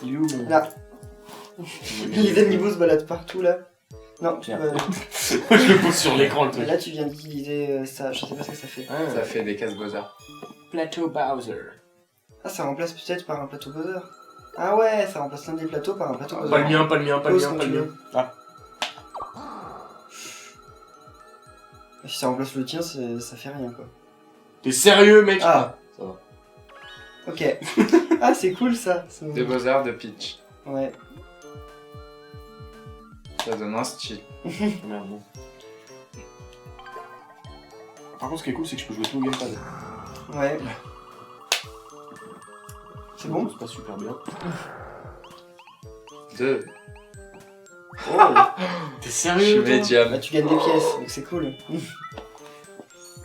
Speaker 2: Il est où mon...
Speaker 1: Là. Les amiibo se baladent partout là. Non, tu
Speaker 2: Tiens.
Speaker 1: vas...
Speaker 2: Je le pose sur l'écran le truc.
Speaker 1: Là, tu viens d'utiliser ça, je sais pas ce que ça fait.
Speaker 3: Ça fait des casse Bowser.
Speaker 2: Plateau Bowser.
Speaker 1: Ah, ça remplace peut-être par un plateau Bowser. Ah ouais, ça remplace l'un des plateaux par un plateau Bowser.
Speaker 2: Pas le mien, pas le mien, pas le
Speaker 1: Pose
Speaker 2: mien,
Speaker 1: quand
Speaker 2: pas
Speaker 1: tu
Speaker 2: le mien.
Speaker 1: veux.
Speaker 2: Ah.
Speaker 1: Si ça remplace le tien, ça fait rien quoi.
Speaker 2: T'es sérieux mec?
Speaker 1: Ah.
Speaker 2: Ça va.
Speaker 1: Ok. Ah, c'est cool ça.
Speaker 3: De Bowser, de Peach.
Speaker 1: Ouais.
Speaker 3: Ça donne un style.
Speaker 2: Merde, bon. Par contre, ce qui est cool, c'est que je peux jouer tout au gamepad.
Speaker 1: Ouais. C'est bon?
Speaker 2: C'est pas super bien.
Speaker 3: 2.
Speaker 1: Oh.
Speaker 2: T'es
Speaker 3: Je suis
Speaker 2: sérieux toi?
Speaker 3: médium.
Speaker 1: Bah, tu gagnes des pièces, donc c'est cool.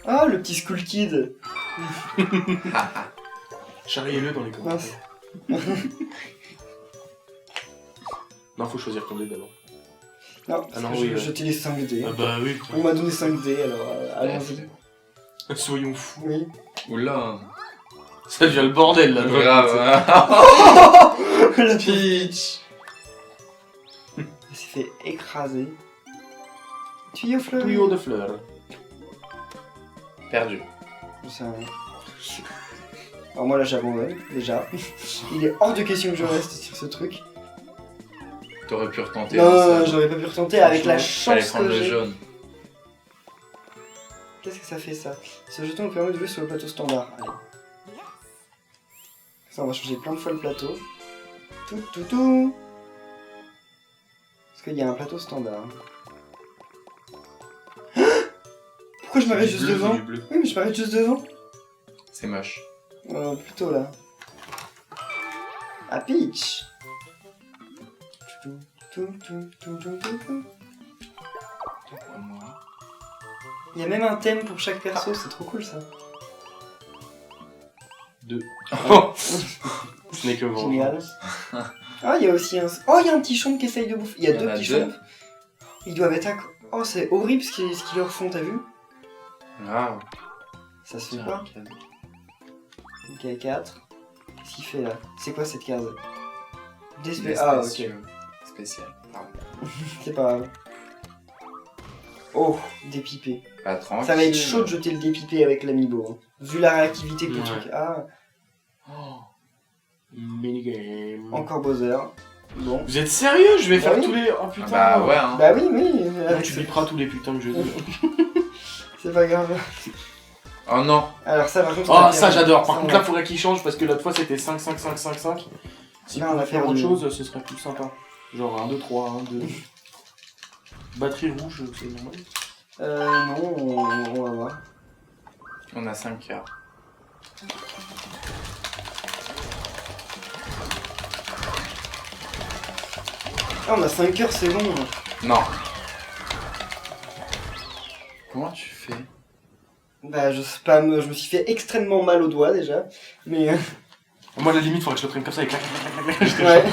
Speaker 1: Ah, le petit School Kid.
Speaker 2: Charriez-le dans les commentaires.
Speaker 1: Mince.
Speaker 2: Non, faut choisir ton dé d'abord.
Speaker 1: Non,
Speaker 2: Ah non,
Speaker 1: parce que
Speaker 2: oui,
Speaker 1: je t'ai les 5 dés.
Speaker 2: Ah bah oui.
Speaker 1: On m'a donné 5 dés, alors allons-y.
Speaker 2: Soyons fous.
Speaker 1: Oui.
Speaker 3: Oula.
Speaker 2: Ça devient le bordel là.
Speaker 3: Grave. Hein.
Speaker 1: La
Speaker 3: Peach.
Speaker 1: Elle s'est fait écraser. Tuyau fleuri.
Speaker 2: Tuyau de fleurs.
Speaker 3: Perdu.
Speaker 1: Je sais rien. Alors moi là j'abandonne, déjà. Il est hors de question que je reste sur ce truc.
Speaker 3: T'aurais pu retenter.
Speaker 1: Non,
Speaker 3: hein, ça.
Speaker 1: j'aurais pas pu retenter avec la
Speaker 3: Fallait
Speaker 1: chance
Speaker 3: prendre
Speaker 1: que
Speaker 3: le
Speaker 1: j'ai.
Speaker 3: jaune.
Speaker 1: Qu'est-ce que ça fait ça? Ce jeton nous permet de jouer sur le plateau standard. Allez. Ça on va changer plein de fois le plateau. Tout. Parce qu'il y a un plateau standard. Pourquoi je m'arrête
Speaker 2: Du
Speaker 1: juste
Speaker 2: bleu,
Speaker 1: devant?
Speaker 2: c'est du bleu.
Speaker 1: Oui mais je m'arrête juste devant.
Speaker 3: C'est moche.
Speaker 1: Plutôt là. À Peach. Il y a même un thème pour chaque perso, c'est trop cool ça.
Speaker 2: 2. Ce n'est que bon.
Speaker 1: Génial. Ah, il y a aussi un. Oh, il y a un petit chomp qui essaye de bouffer. Il y a
Speaker 3: Il y en
Speaker 1: deux
Speaker 3: a
Speaker 1: petits
Speaker 3: deux.
Speaker 1: chompes. Ils doivent être à. Oh, c'est horrible ce qu'ils leur font, t'as vu?
Speaker 3: Grave.
Speaker 1: Ça se fait pas. Ok, 4. Qu'est-ce qu'il fait là? C'est quoi cette case?
Speaker 3: Des
Speaker 1: Ah, ok.
Speaker 3: spéciaux. Spécial. Pardon.
Speaker 1: C'est pas grave. Oh, dépipé.
Speaker 3: Pas tranquille.
Speaker 1: Ça va être chaud de jeter le dépipé avec l'amiibo. Hein. Vu la réactivité que le
Speaker 2: Ouais.
Speaker 1: truc a.
Speaker 2: Minigame.
Speaker 1: Encore Bowser. Bon.
Speaker 2: Vous êtes sérieux? Je vais
Speaker 1: Bah
Speaker 2: faire
Speaker 1: oui.
Speaker 2: tous les. Oh putain.
Speaker 3: Bah ouais, hein.
Speaker 1: Bah oui, oui.
Speaker 2: Non,
Speaker 1: avec
Speaker 2: tu
Speaker 1: ce-
Speaker 2: biperas tous les putains de jeux.
Speaker 1: C'est pas grave.
Speaker 3: Oh non.
Speaker 1: Alors ça par contre. on
Speaker 2: Oh,
Speaker 1: a
Speaker 2: ça
Speaker 1: perdu.
Speaker 2: j'adore. Par
Speaker 1: Ça,
Speaker 2: contre,
Speaker 1: on a-
Speaker 2: là, faudrait qu'il change parce que l'autre fois c'était 5, 5, 5, 5, 5. Si
Speaker 1: Là,
Speaker 2: on
Speaker 1: on a
Speaker 2: va faire autre
Speaker 1: perdu.
Speaker 2: chose, ce serait plus sympa. Genre 1, 2, 3, 1, 2. Batterie rouge, c'est normal.
Speaker 1: Non, on va voir.
Speaker 3: On a 5 cœurs.
Speaker 1: Ah, on a 5 heures, c'est bon.
Speaker 3: Non. Comment tu fais?
Speaker 1: Bah, je spam, je me suis fait extrêmement mal au doigt déjà. Mais.
Speaker 2: Moi, à la limite, faudrait que je le prenne comme ça et clac, clac, clac, clac, clac.
Speaker 1: Ouais.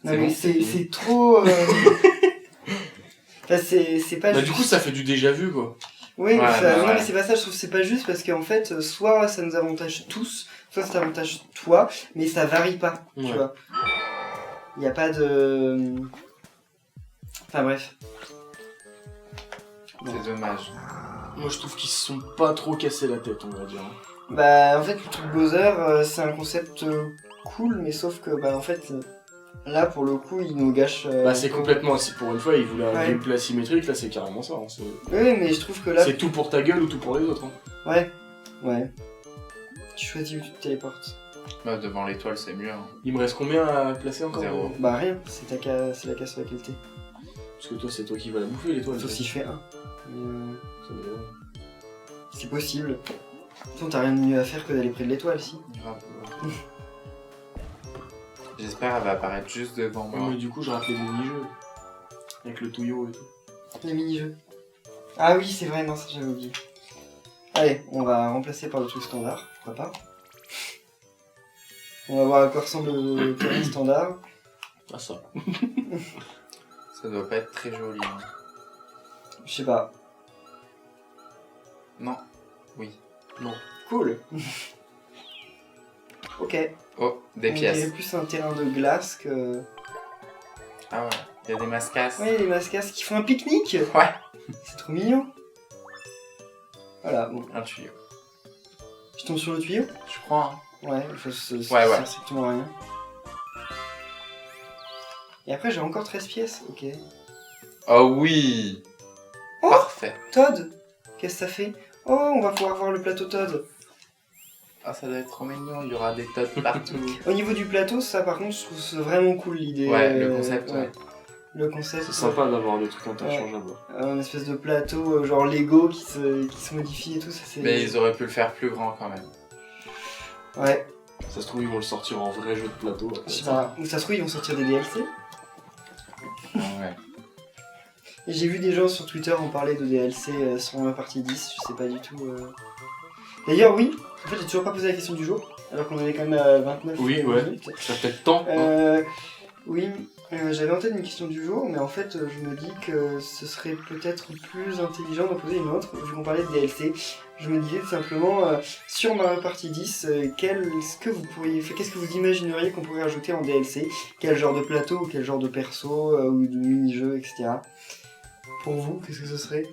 Speaker 1: Non mais
Speaker 3: bon,
Speaker 1: c'est trop... Enfin, c'est pas
Speaker 2: Bah,
Speaker 1: juste.
Speaker 2: du coup, ça fait du déjà vu, quoi.
Speaker 1: Oui,
Speaker 3: Ouais,
Speaker 1: ça-
Speaker 3: bah,
Speaker 1: non
Speaker 3: ouais.
Speaker 1: mais c'est pas ça, je trouve que c'est pas juste parce qu'en fait, soit ça nous avantage tous, soit ça t'avantage toi, mais ça varie pas, tu
Speaker 2: Ouais.
Speaker 1: vois. Il y a pas de... Enfin bref.
Speaker 3: C'est dommage.
Speaker 2: Moi, je trouve qu'ils se sont pas trop cassés la tête, on va dire.
Speaker 1: Bah en fait, le truc Bowser, c'est un concept cool, mais sauf que bah en fait, là pour le coup, il nous gâche...
Speaker 2: Bah, c'est complètement... Si pour une fois, ils voulaient un
Speaker 1: Ouais.
Speaker 2: gameplay asymétrique, là, c'est carrément ça. Hein.
Speaker 1: Oui, mais je trouve que là...
Speaker 2: C'est tout pour ta gueule ou tout pour les autres. Hein.
Speaker 1: Ouais, ouais. Tu choisis où tu te téléportes.
Speaker 3: Bah, devant l'étoile, c'est mieux. Hein.
Speaker 2: Il me reste combien à placer encore
Speaker 3: 0.
Speaker 1: Bah rien, c'est la casse sur laquelle t'es.
Speaker 2: Parce que toi, c'est toi qui vas la bouffer, l'étoile.
Speaker 1: Sauf si je fais un.
Speaker 2: Ça me dit,
Speaker 1: C'est possible. De toute façon, t'as rien de mieux à faire que d'aller près de l'étoile, si.
Speaker 3: Grave. J'espère qu'elle va apparaître juste devant
Speaker 2: ouais.
Speaker 3: moi.
Speaker 2: Mais du coup, je rate les mini-jeux. Avec le touillot et tout.
Speaker 1: Les mini-jeux. Ah oui, c'est vrai, non, ça j'avais oublié. Allez, on va remplacer par le truc standard, pourquoi pas. On va voir à quoi ressemble le terrain standard.
Speaker 2: Ah, ça.
Speaker 3: Ça doit pas être très joli. Hein.
Speaker 1: Je sais pas.
Speaker 3: Non. Oui.
Speaker 2: Non.
Speaker 1: Cool. Ok.
Speaker 3: Oh, des
Speaker 1: On
Speaker 3: pièces.
Speaker 1: dirait plus un terrain de glace que...
Speaker 3: Ah ouais, il y a des mascasses.
Speaker 1: Ouais, les mascasses qui font un pique-nique.
Speaker 3: Ouais.
Speaker 1: C'est trop mignon. Voilà, bon.
Speaker 3: Un tuyau.
Speaker 1: Je tombe sur le tuyau.
Speaker 3: Je crois. Hein.
Speaker 1: Ouais, ça
Speaker 3: Ouais.
Speaker 1: sert strictement à rien. Et après, j'ai encore 13 pièces, ok.
Speaker 3: Oh oui.
Speaker 1: Oh
Speaker 3: Parfait.
Speaker 1: Todd, qu'est-ce que ça fait? Oh, on va pouvoir voir le plateau Todd.
Speaker 3: Ah, ça doit être trop mignon, il y aura des tas partout.
Speaker 1: Au niveau du plateau, ça par contre, je trouve ça vraiment cool l'idée.
Speaker 3: Ouais, le concept, ouais.
Speaker 1: Le concept.
Speaker 2: C'est sympa d'avoir des trucs interchangeables.
Speaker 1: Un espèce de plateau genre Lego qui se modifie et tout, ça c'est...
Speaker 3: Mais ils auraient pu le faire plus grand quand même.
Speaker 1: Ouais,
Speaker 2: Ça se trouve, ils vont le sortir en vrai jeu de plateau. Après.
Speaker 1: je sais pas. Ou ça se trouve, ils vont sortir des DLC.
Speaker 3: Ah ouais.
Speaker 1: Et j'ai vu des gens sur Twitter en parler de DLC sur la partie 10, je sais pas du tout. D'ailleurs, oui, en fait, j'ai toujours pas posé la question du jour, alors qu'on avait quand même à 29
Speaker 2: Oui, ouais.
Speaker 1: minutes.
Speaker 2: Ça fait peut-être temps. hein.
Speaker 1: Oui, j'avais en tête une question du jour, mais en fait, je me dis que ce serait peut-être plus intelligent d'en poser une autre, vu qu'on parlait de DLC. Je me disais tout simplement, sur Mario Party 10, qu'est-ce que vous imagineriez qu'on pourrait ajouter en DLC? Quel genre de plateau, ou quel genre de perso, ou de mini-jeu, etc. Pour vous, qu'est-ce que ce serait?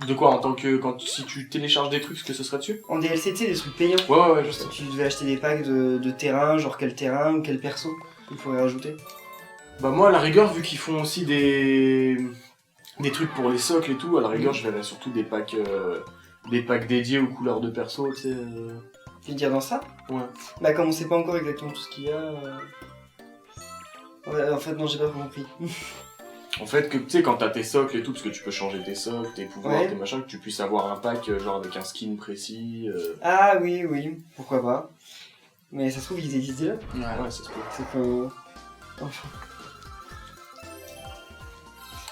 Speaker 2: De quoi en tant que si tu télécharges des trucs, ce que ce serait dessus?
Speaker 1: En DLC, tu sais, des trucs payants.
Speaker 2: Ouais, je sais.
Speaker 1: Si tu devais acheter des packs de terrain, genre quel terrain ou quel perso il pourrait rajouter.
Speaker 2: Bah moi à la rigueur vu qu'ils font aussi des trucs pour les socles et tout, à la rigueur je verrais surtout des packs dédiés aux couleurs de perso, tu sais.
Speaker 1: Tu veux dire dans ça?
Speaker 2: Ouais.
Speaker 1: Bah comme on sait pas encore exactement tout ce qu'il y a... Ouais, en fait non j'ai pas compris.
Speaker 2: En fait que tu sais quand t'as tes socles et tout, parce que tu peux changer tes socles, tes pouvoirs,
Speaker 1: Ouais.
Speaker 2: tes machins, que tu puisses avoir un pack genre avec un skin précis.
Speaker 1: Ah oui, pourquoi pas. Mais ça se trouve ils existent déjà.
Speaker 3: Ouais.
Speaker 2: Ouais, ça se peut.
Speaker 1: C'est que... Enfin...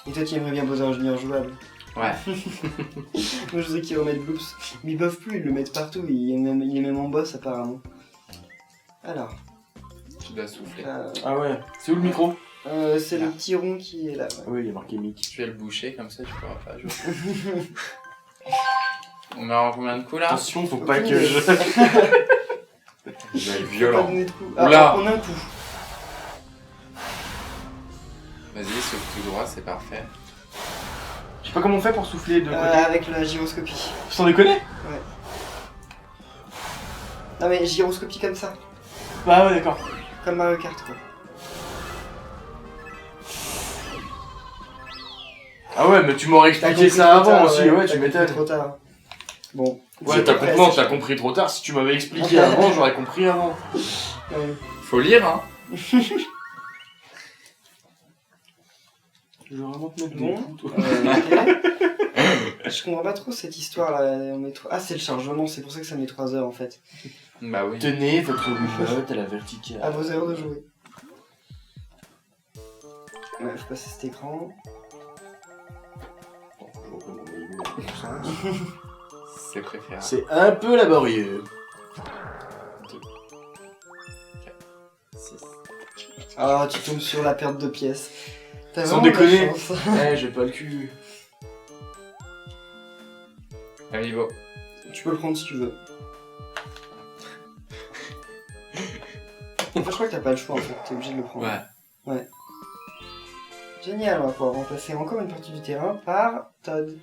Speaker 1: Et toi tu aimerais bien Bowser Junior jouable?
Speaker 3: Ouais.
Speaker 1: Moi je sais qu'ils remettent Bloops. Mais ils peuvent plus, ils le mettent partout, il est même en boss apparemment. Alors...
Speaker 3: Tu dois souffler.
Speaker 2: Ah ouais. C'est où le micro?
Speaker 1: C'est le petit rond qui est là.
Speaker 2: Ah oui, il y a marqué mic.
Speaker 3: Tu vas le boucher comme ça, tu pourras pas jouer. On met en combien de coups là?
Speaker 2: Attention, faut pas que je...
Speaker 3: Il va être
Speaker 1: Pas
Speaker 3: violent.
Speaker 1: donner de coups.
Speaker 3: Oula.
Speaker 1: Ah, on a un coup.
Speaker 3: Vas-y, souffle tout droit, c'est parfait.
Speaker 2: Je sais pas comment on fait pour souffler de côté.
Speaker 1: Avec la gyroscopie.
Speaker 2: Sans déconner?
Speaker 1: Ouais. Non mais gyroscopie comme ça.
Speaker 2: Bah ouais, d'accord.
Speaker 1: Comme Mario Kart quoi.
Speaker 2: Ah ouais, mais tu m'aurais expliqué ça avant aussi, ouais, tu m'étonnes.
Speaker 1: trop tard. Bon.
Speaker 2: Ouais, t'as compris trop tard. Si tu m'avais expliqué avant, j'aurais compris avant.
Speaker 1: Ouais.
Speaker 3: Faut lire, hein.
Speaker 2: Je vais vraiment te mettre
Speaker 1: Bon.
Speaker 2: des coups, toi.
Speaker 1: Ok. Je comprends pas trop cette histoire là. Ah c'est le chargement, c'est pour ça que ça met 3 heures en fait.
Speaker 3: Bah oui.
Speaker 2: Tenez votre remote à la verticale.
Speaker 1: À vos heures de jouer. Ouais, faut passer cet écran.
Speaker 2: Bon, je reprends mon niveau.
Speaker 3: C'est préférable.
Speaker 2: C'est un peu laborieux.
Speaker 1: Ah, tu tombes sur la perte de pièces. T'as
Speaker 2: Sans
Speaker 1: vraiment de la
Speaker 2: déconner.
Speaker 1: chance.
Speaker 2: J'ai pas le cul.
Speaker 3: Amiibo.
Speaker 1: Tu peux le prendre si tu veux. En fait, je crois que t'as pas le choix en fait, t'es obligé de le prendre.
Speaker 3: Ouais.
Speaker 1: Génial, on va pouvoir remplacer encore une partie du terrain par Todd.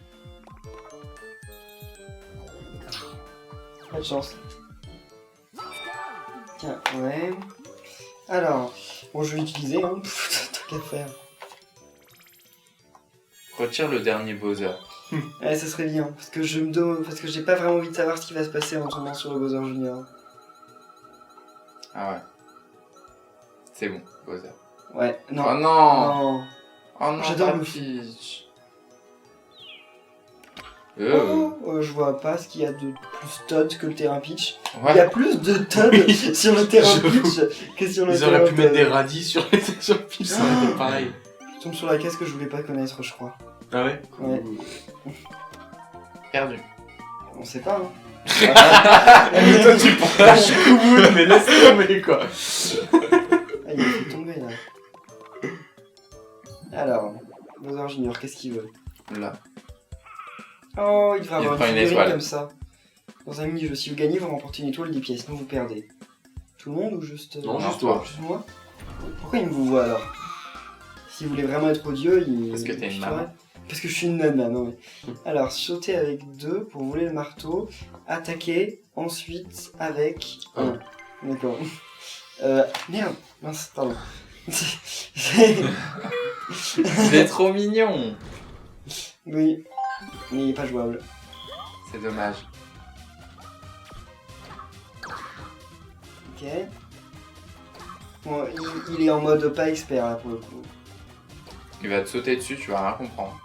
Speaker 1: Pas de chance. Tiens, ouais. Alors, bon, je vais l'utiliser, hein. Tant qu'à faire.
Speaker 3: Retire le dernier Bowser.
Speaker 1: Ouais, ça serait bien, parce que parce que j'ai pas vraiment envie de savoir ce qui va se passer en tombant sur le Bowser Junior.
Speaker 3: Ah ouais. C'est bon, Bowser.
Speaker 1: Ouais, non.
Speaker 3: Oh non.
Speaker 1: Non.
Speaker 3: Oh non,
Speaker 1: J'adore
Speaker 3: pas
Speaker 1: Luffy.
Speaker 3: Peach.
Speaker 1: Je vois pas ce qu'il y a de plus Todd que le terrain Peach.
Speaker 3: Ouais.
Speaker 1: Il y a plus de Todd sur le terrain Peach que sur le
Speaker 2: Ils
Speaker 1: terrain
Speaker 2: auraient pu mettre des
Speaker 1: Todd.
Speaker 2: radis sur les sur Peach, ça aurait été pareil.
Speaker 1: Je tombe sur la caisse que je voulais pas connaître, je crois.
Speaker 2: Ah ouais.
Speaker 1: Ouais.
Speaker 3: Perdu.
Speaker 1: On sait pas, hein.
Speaker 2: Mais toi tu prends la choucoumoune, mais laisse tomber quoi.
Speaker 1: Ah, il a fait tomber là. Alors, Bowser Junior, qu'est-ce qu'il veut?
Speaker 3: Là.
Speaker 1: Oh, il devrait avoir
Speaker 3: prend
Speaker 1: une
Speaker 3: une
Speaker 1: figurine
Speaker 3: étoile.
Speaker 1: comme ça. Dans un mini-jeu, si vous gagnez, vous remportez une étoile, 10 pièces, sinon vous perdez. Tout le monde ou juste...
Speaker 2: Non,
Speaker 3: juste
Speaker 2: toi.
Speaker 1: Juste moi? Pourquoi il me vous voit alors? S'il voulait vraiment être odieux, il...
Speaker 3: Parce que t'es une
Speaker 1: il
Speaker 3: maman.
Speaker 1: ferait- Parce que je suis une nana, non mais... Alors, sauter avec 2 pour voler le marteau, attaquer ensuite avec 1. D'accord. Merde, mince, pardon.
Speaker 3: C'est trop mignon.
Speaker 1: Oui, mais il est pas jouable.
Speaker 3: C'est dommage.
Speaker 1: Ok. Bon, il est en mode pas expert là pour le coup.
Speaker 3: Il va te sauter dessus, tu vas rien comprendre.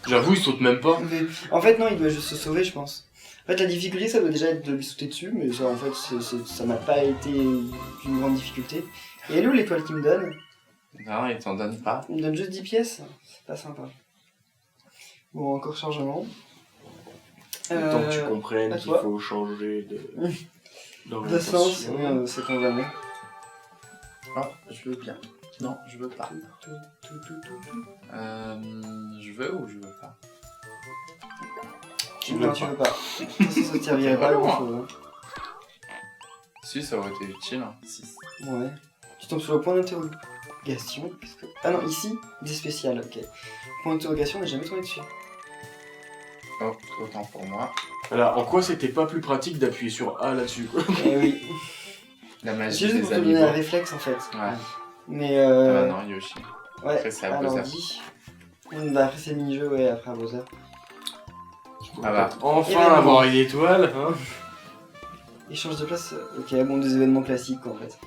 Speaker 2: J'avoue, il saute même pas.
Speaker 1: Mais, en fait, non, il doit juste se sauver, je pense. En fait, la difficulté, ça doit déjà être de lui sauter dessus, mais ça, en fait, ça n'a pas été une grande difficulté. Et elle est où l'étoile qu'il me donne?
Speaker 3: Non, il t'en donne pas.
Speaker 1: Il me donne juste 10 pièces? C'est pas sympa. Bon, encore chargement.
Speaker 2: Tant que tu comprennes
Speaker 1: à
Speaker 2: qu'il
Speaker 1: toi.
Speaker 2: faut changer
Speaker 1: De
Speaker 2: d'orientation.
Speaker 1: sens, oui, c'est qu'on jamais.
Speaker 3: Oh, je veux bien. Non, je veux pas. Je veux ou je veux pas?
Speaker 2: Tu
Speaker 1: Non,
Speaker 2: veux
Speaker 1: tu
Speaker 2: pas.
Speaker 1: veux pas. De toute façon, ça te servirait pas à grand chose.
Speaker 3: Si, ça aurait été utile. Hein. 6.
Speaker 1: Ouais. Tu tombes sur le point d'interrogation. Ah non, ici, des spéciales, ok. Point d'interrogation, on n'est jamais tombé dessus.
Speaker 3: Oh, autant pour moi.
Speaker 2: Alors, en quoi c'était pas plus pratique d'appuyer sur A là-dessus quoi?
Speaker 1: Eh oui.
Speaker 3: La
Speaker 1: C'est
Speaker 3: magie
Speaker 1: juste pour
Speaker 3: des
Speaker 1: te donner un
Speaker 3: amiibo.
Speaker 1: réflexe en fait.
Speaker 3: Ouais.
Speaker 1: Mais
Speaker 3: Ah bah non, Yoshi.
Speaker 1: ouais,
Speaker 3: Après, c'est à
Speaker 1: alors
Speaker 3: Bowser.
Speaker 1: dis. Bah après c'est le mini-jeu, ouais, après à Bowser.
Speaker 3: Ah bah.
Speaker 2: Enfin
Speaker 1: Événement.
Speaker 2: avoir une étoile, hein.
Speaker 1: Échange de place, ok, bon, des événements classiques quoi en fait.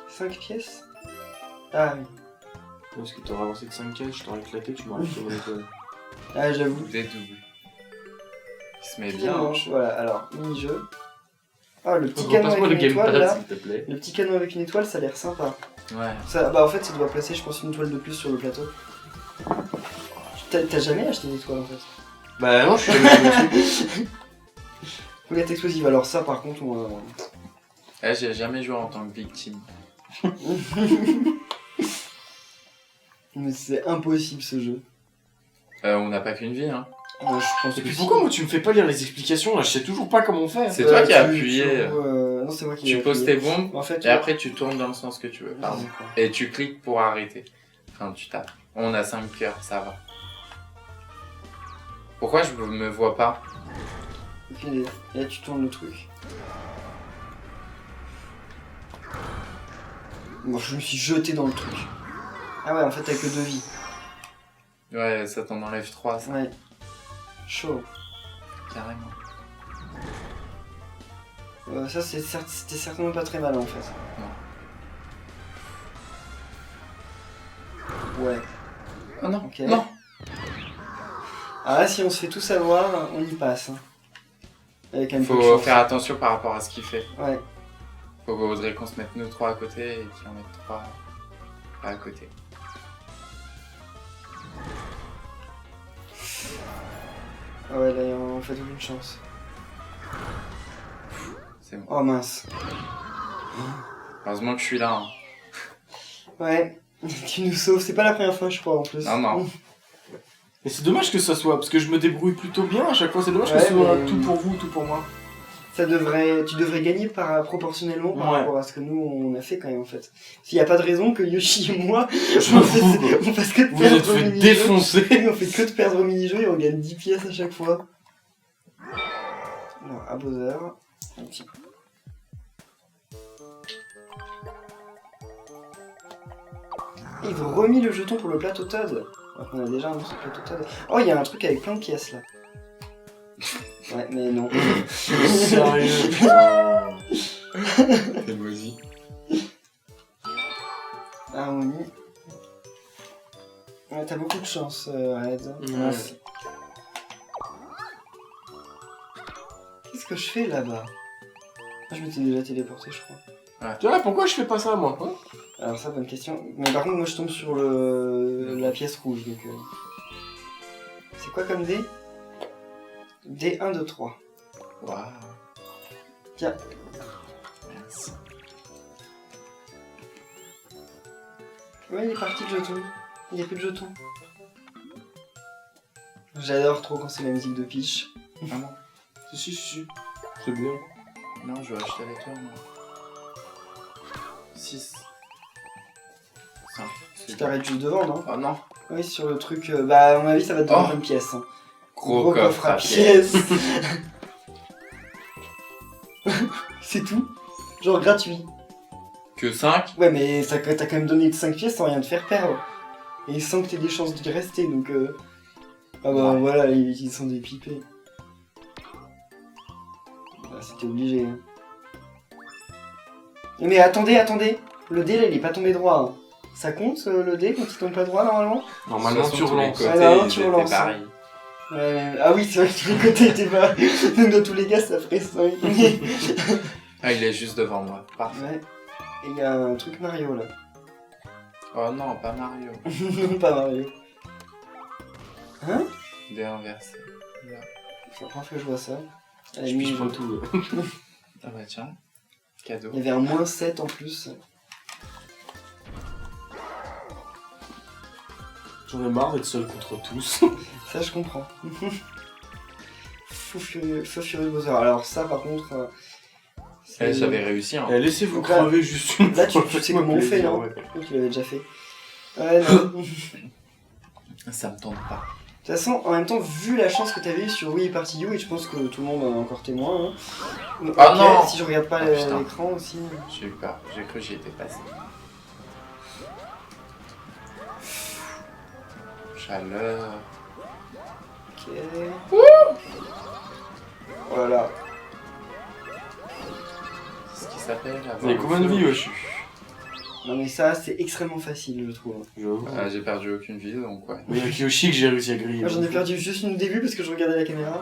Speaker 1: 5 pièces. Ah oui.
Speaker 2: Parce que t'aurais avancé de 5 cases, je t'aurais éclaté, tu m'aurais fait mon étoile.
Speaker 1: Ah j'avoue.
Speaker 3: Des doubles. Il se met
Speaker 1: Petit
Speaker 3: bien.
Speaker 1: manche, voilà, alors, mini-jeu. Ah, le petit
Speaker 2: Donc,
Speaker 1: canon
Speaker 2: repasse-moi
Speaker 1: avec
Speaker 2: le
Speaker 1: une étoile
Speaker 2: gamepad
Speaker 1: là.
Speaker 2: s'il te plaît.
Speaker 1: Le petit canon avec une étoile, ça a l'air sympa.
Speaker 3: Ouais.
Speaker 1: Ça, bah en fait, ça doit placer, je pense, une étoile de plus sur le plateau. T'as jamais acheté d'étoile en fait?
Speaker 2: Bah non, je suis jamais dessus.
Speaker 1: Fouillette explosive, alors ça par contre, on...
Speaker 3: Eh, j'ai jamais joué en tant que victime.
Speaker 1: Mais c'est impossible ce jeu.
Speaker 3: On n'a pas qu'une vie, hein.
Speaker 1: Moi, je pense
Speaker 2: Et
Speaker 1: que
Speaker 2: puis
Speaker 1: si.
Speaker 2: pourquoi moi tu me fais pas lire les explications là? Je sais toujours pas comment faire.
Speaker 3: C'est toi qui as
Speaker 1: tu-
Speaker 3: appuyé.
Speaker 1: Non, c'est moi qui ai
Speaker 3: Tu poses
Speaker 1: appuyé.
Speaker 3: tes bombes
Speaker 1: En fait,
Speaker 3: et après tu tournes dans le sens que tu veux.
Speaker 1: Ah,
Speaker 3: Pardon.
Speaker 1: d'accord.
Speaker 3: Et tu cliques pour arrêter. Enfin, tu tapes. On a 5 cœurs, ça va. Pourquoi je me vois pas?
Speaker 1: Aucune idée. Et là, tu tournes le truc. Bon, je me suis jeté dans le truc. Ah ouais, en fait, t'as que 2 vies.
Speaker 3: Ouais, ça t'en enlève 3, ça.
Speaker 1: Ouais. Chaud.
Speaker 3: Carrément.
Speaker 1: Ça, c'était certainement pas très mal en fait. Ouais.
Speaker 3: Oh non,
Speaker 1: Ok.
Speaker 3: non.
Speaker 1: Ah là, si on se fait tout savoir, on y passe. Hein. Avec un peu de
Speaker 3: Faut
Speaker 1: chance.
Speaker 3: faire attention par rapport à ce qu'il fait.
Speaker 1: Ouais.
Speaker 3: Faudrait qu'on se mette nous 3 à côté et qu'il en mette 3 pas à côté.
Speaker 1: Ah ouais, là, on fait aucune chance.
Speaker 3: C'est bon.
Speaker 1: Oh mince.
Speaker 3: Heureusement que je suis là. Hein.
Speaker 1: Ouais, tu nous sauves, c'est pas la première fois je crois en plus.
Speaker 3: Non.
Speaker 2: Mais c'est dommage que ça soit, parce que je me débrouille plutôt bien à chaque fois, c'est dommage
Speaker 1: Ouais,
Speaker 2: que ce soit
Speaker 1: mais-
Speaker 2: tout pour vous, tout pour moi.
Speaker 1: Tu devrais gagner proportionnellement par
Speaker 2: Ouais.
Speaker 1: rapport à ce que nous on a fait quand même en fait. S'il y a pas de raison que Yoshi et moi,
Speaker 2: J'avoue, quoi.
Speaker 1: on fasse que de
Speaker 2: Vous êtes
Speaker 1: perdre au
Speaker 2: fait
Speaker 1: mini-jeu.
Speaker 2: défoncer.
Speaker 1: Oui, on fait que de perdre au mini-jeu et on gagne 10 pièces à chaque fois. Alors, à Bowser, un petit. Et ils ont remis le jeton pour le plateau Toad. Alors qu'on a déjà un autre plateau Toad. Oh, il y a un truc avec plein de pièces là. Ouais, mais non.
Speaker 2: Sérieux,
Speaker 3: Quel moisi.
Speaker 1: Harmonie. Ouais, t'as beaucoup de chance, Red.
Speaker 2: Ouais.
Speaker 1: Mince. Qu'est-ce que je fais là-bas? Ah, je m'étais déjà téléporté, je crois.
Speaker 2: Tu vois, pourquoi je fais pas ça, moi hein?
Speaker 1: Alors ça, bonne question. Mais par contre, moi, je tombe sur la pièce rouge, donc... C'est quoi comme dé? D1, 2, 3.
Speaker 3: Waouh.
Speaker 1: Tiens.
Speaker 3: Merci.
Speaker 1: Ouais, il est parti le jeton. Il n'y a plus de jeton. J'adore trop quand c'est la musique de Peach.
Speaker 3: Ah non.
Speaker 2: Si. C'est bien.
Speaker 3: Non, je vais acheter avec toi, moi. 6. 5.
Speaker 1: Tu t'arrêtes juste devant, non?
Speaker 3: Oh non.
Speaker 1: Oui, sur le truc... bah, à mon avis, ça va te donner
Speaker 3: Oh.
Speaker 1: plein de pièces. Hein.
Speaker 3: Gros coffre à
Speaker 1: pièces. C'est tout. Genre gratuit.
Speaker 3: Que 5.
Speaker 1: Ouais, mais t'as quand même donné 5 pièces sans rien te faire perdre. Et sans que t'aies des chances d'y rester, donc... Ah bah
Speaker 3: Ouais.
Speaker 1: voilà, ils sont dépipés. Bah, c'était obligé. Hein. Mais attendez. Le dé, là, il est pas tombé droit. Hein. Ça compte, le dé, quand il tombe pas droit, normalement?
Speaker 2: Normalement, tu relances.
Speaker 3: Côtés,
Speaker 1: Ah, non,
Speaker 3: ils
Speaker 1: tu
Speaker 3: étaient
Speaker 1: relances.
Speaker 3: pareils.
Speaker 1: Ah oui, c'est vrai que tous les côtés étaient pas... Donc dans tous les cas, ça ferait 5.
Speaker 3: Ah, il est juste devant moi. Parfait.
Speaker 1: Ouais. Et il y a un truc Mario, là.
Speaker 3: Oh non, pas Mario.
Speaker 1: Non, pas Mario. Hein?
Speaker 3: Il est inversé.
Speaker 1: C'est la première fois que je vois ça. À la
Speaker 2: Je
Speaker 1: limite,
Speaker 2: piche pas tout.
Speaker 3: Ah bah tiens. Cadeau.
Speaker 1: il y avait un -7 en plus.
Speaker 2: J'en ai marre d'être seul contre tous.
Speaker 1: Ça, je comprends. Fou furieux Bowser. Alors ça, par contre... c'est-
Speaker 3: J'avais réussi. Hein.
Speaker 2: Eh, laissez-vous
Speaker 1: Donc là-
Speaker 2: crever juste une
Speaker 1: là, tu
Speaker 2: fois,
Speaker 1: sais
Speaker 2: faites-moi
Speaker 1: comment on fait,
Speaker 2: plaisir,
Speaker 1: non?
Speaker 2: ouais.
Speaker 1: Oui, tu l'avais déjà fait. Ouais, non. De toute
Speaker 3: Ça me tente pas.
Speaker 1: façon, en même temps, vu la chance que t'avais eu sur Wii Party U, et je pense que tout le monde en est encore témoin, hein.
Speaker 3: Ah
Speaker 1: Ok,
Speaker 3: non.
Speaker 1: si je regarde pas
Speaker 3: Ah, putain.
Speaker 1: l'écran aussi...
Speaker 3: J'ai eu peur. J'ai cru que j'y étais passé. Chaleur.
Speaker 1: Ok... Voilà.
Speaker 3: C'est ce qui s'appelle.
Speaker 2: Vous avez combien de vie, wesh?
Speaker 1: Non mais ça, c'est extrêmement facile, je trouve.
Speaker 2: J'avoue.
Speaker 3: Ah, j'ai perdu aucune vie, donc ouais.
Speaker 2: Mais avec Yoshi que j'ai réussi à griller.
Speaker 1: Moi j'en ai perdu juste une au début parce que je regardais la caméra.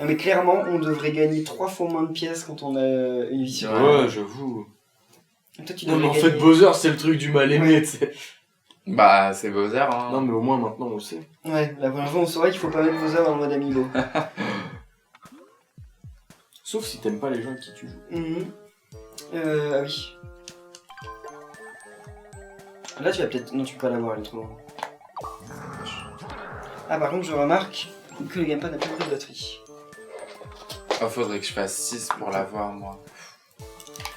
Speaker 1: Non mais clairement, on devrait gagner 3 fois moins de pièces quand on a une vie sur
Speaker 2: Ouais, j'avoue.
Speaker 1: Toi, tu
Speaker 2: Non, mais
Speaker 1: devrais
Speaker 2: en fait,
Speaker 1: gagner-
Speaker 2: Bowser, c'est le truc du mal aimé, tu sais.
Speaker 3: Bah, c'est Bowser, hein.
Speaker 2: Non, mais au moins maintenant on le sait.
Speaker 1: Ouais, la première fois on saurait qu'il faut pas mettre Bowser en mode amiibo.
Speaker 2: Sauf si t'aimes pas les gens avec qui tu joues.
Speaker 1: Ah oui. Là tu vas peut-être... Non, tu peux pas l'avoir, elle est trop loin. Ah par contre, je remarque que le gamepad n'a plus beaucoup de batterie.
Speaker 3: Oh, faudrait que je fasse 6 pour l'avoir, moi.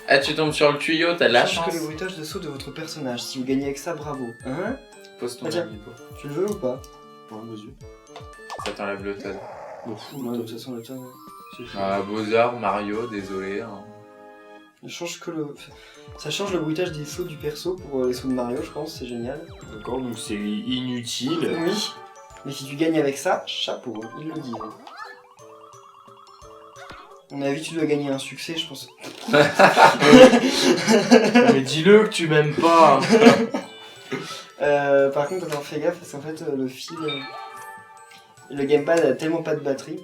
Speaker 3: Ah, tu tombes sur le tuyau, t'as de la
Speaker 1: Change
Speaker 3: chance.
Speaker 1: que le bruitage de saut de votre personnage. Si vous gagnez avec ça, bravo. Hein?
Speaker 3: Pose ton
Speaker 1: Ah, tiens.
Speaker 3: amiibo.
Speaker 1: Tu le veux ou pas?
Speaker 2: Ouais, vas-y.
Speaker 3: Ça t'enlève le tonne.
Speaker 2: M'en fous,
Speaker 1: Non,
Speaker 2: moi,
Speaker 1: de toute façon, le temps...
Speaker 2: c'est chaud.
Speaker 3: Ah, Bowser, Mario, désolé. Hein.
Speaker 1: Ça change que le... Ça change le bruitage des sauts du perso pour les sauts de Mario, je pense, c'est génial.
Speaker 2: D'accord, donc c'est inutile.
Speaker 1: Oui. Mais si tu gagnes avec ça, chapeau, hein, ils le disent. À mon avis, tu dois gagner un succès, je pense.
Speaker 2: Mais dis-le que tu m'aimes pas.
Speaker 1: Par contre, attends, fais gaffe, parce qu'en fait, le fil... Le gamepad a tellement pas de batterie.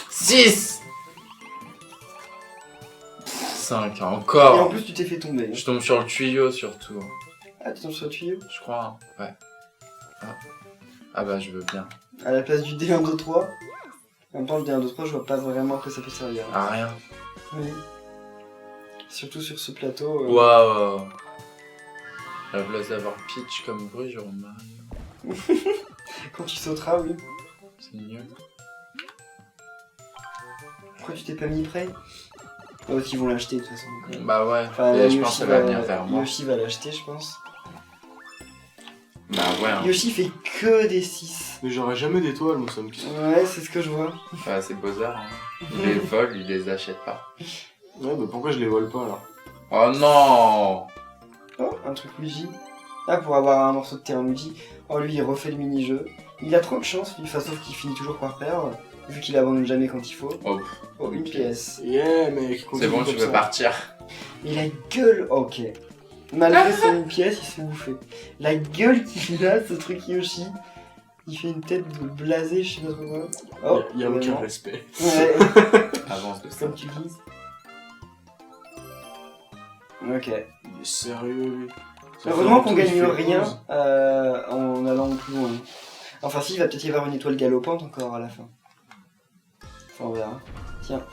Speaker 3: 6 5,
Speaker 1: Et en
Speaker 3: encore.
Speaker 1: plus, tu t'es fait tomber.
Speaker 3: Je tombe sur le tuyau, surtout.
Speaker 1: Ah, tu tombes sur le tuyau.
Speaker 3: Je crois, hein. Ouais. Ah bah, je veux bien.
Speaker 1: À la place du D1, 2, 3. En même temps, le D1-2-3, je vois pas vraiment à quoi ça peut servir.
Speaker 3: Ah, rien.
Speaker 1: Oui. Surtout sur ce plateau.
Speaker 3: Waouh. À la place d'avoir Peach comme bruit, j'aurais Mario.
Speaker 1: Quand tu sauteras, oui.
Speaker 3: C'est mieux.
Speaker 1: Pourquoi tu t'es pas mis prêt? L'autre, ils vont l'acheter de toute façon. Donc,
Speaker 3: Bah ouais,
Speaker 1: enfin,
Speaker 3: et je
Speaker 1: Yoshi
Speaker 3: pense qu'elle va venir vers moi.
Speaker 1: Yoshi va l'acheter, je pense.
Speaker 3: Bah ouais, hein.
Speaker 1: Yoshi fait que des 6.
Speaker 2: Mais j'aurais jamais d'étoiles, moi, ça me kiffe.
Speaker 1: Ouais, c'est ce que je vois.
Speaker 3: Bah, c'est Bowser, hein. Il les vole, il les achète pas.
Speaker 2: Ouais, bah pourquoi je les vole pas, alors?
Speaker 3: Oh non.
Speaker 1: Oh, un truc Luigi. Ah, pour avoir un morceau de terrain Luigi. Oh, lui, il refait le mini-jeu. Il a trop de chance, lui, enfin, sauf qu'il finit toujours par perdre, vu qu'il abandonne jamais quand il faut.
Speaker 3: Oh,
Speaker 1: Oh, une pièce.
Speaker 2: Yeah, mec,
Speaker 3: c'est bon, tu peux partir.
Speaker 1: Mais la gueule, ok. Malgré son une pièce, il se fait bouffer. La gueule qu'il a, ce truc Yoshi. Il fait une tête de blasé, je sais pas trop quoi. Oh,
Speaker 2: y a aucun
Speaker 1: vraiment.
Speaker 2: respect.
Speaker 1: Ouais,
Speaker 3: Avance de ça.
Speaker 1: comme tu dis. Ok.
Speaker 2: Il est sérieux, lui. Ça
Speaker 1: Heureusement
Speaker 2: fait
Speaker 1: qu'on
Speaker 2: un tour, il
Speaker 1: gagne
Speaker 2: fait
Speaker 1: rien
Speaker 2: 11.
Speaker 1: en allant plus loin. Enfin si, il va peut-être y avoir une étoile galopante encore à la fin. Enfin on verra. Tiens.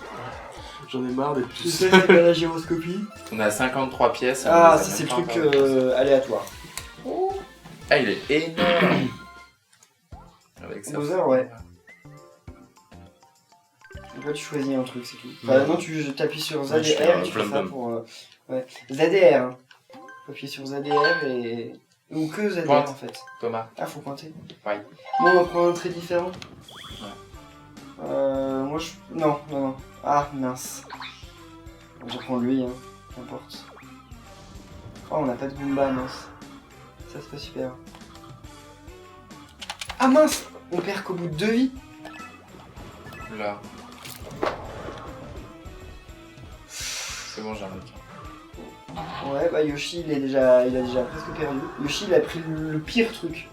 Speaker 2: J'en ai marre d'être
Speaker 1: Tu
Speaker 2: plus
Speaker 1: sais c'est quoi la gyroscopie?
Speaker 3: On a 53 pièces. et on
Speaker 1: Ah
Speaker 3: les a
Speaker 1: ça c'est le
Speaker 3: même
Speaker 1: truc
Speaker 3: pas encore.
Speaker 1: aléatoire.
Speaker 3: Ah, il est énorme. Avec ça.
Speaker 1: Bowser, ouais. Donc là tu choisis un truc, c'est tout. Enfin non, tu t'appuies sur Z
Speaker 2: Ouais,
Speaker 1: et
Speaker 2: je fais
Speaker 1: R
Speaker 2: un
Speaker 1: et tu fais ça
Speaker 2: Plum-Plum.
Speaker 1: pour... Ouais. ZDR. Hein. Faut appuyer sur ZDR et... Ou que ZDR
Speaker 3: Pointe.
Speaker 1: en fait.
Speaker 3: Thomas.
Speaker 1: Ah faut pointer.
Speaker 3: Ouais.
Speaker 1: Bon on en prend un très différent. Moi je... Non. Ah mince. Je vais prendre lui, hein. N'importe. Oh on a pas de Goomba, mince. Ça c'est pas super. Ah mince. On perd qu'au bout de 2 vies.
Speaker 3: Là. C'est bon, j'arrête.
Speaker 1: Ouais bah Yoshi il a déjà presque perdu. Yoshi il a pris le pire truc.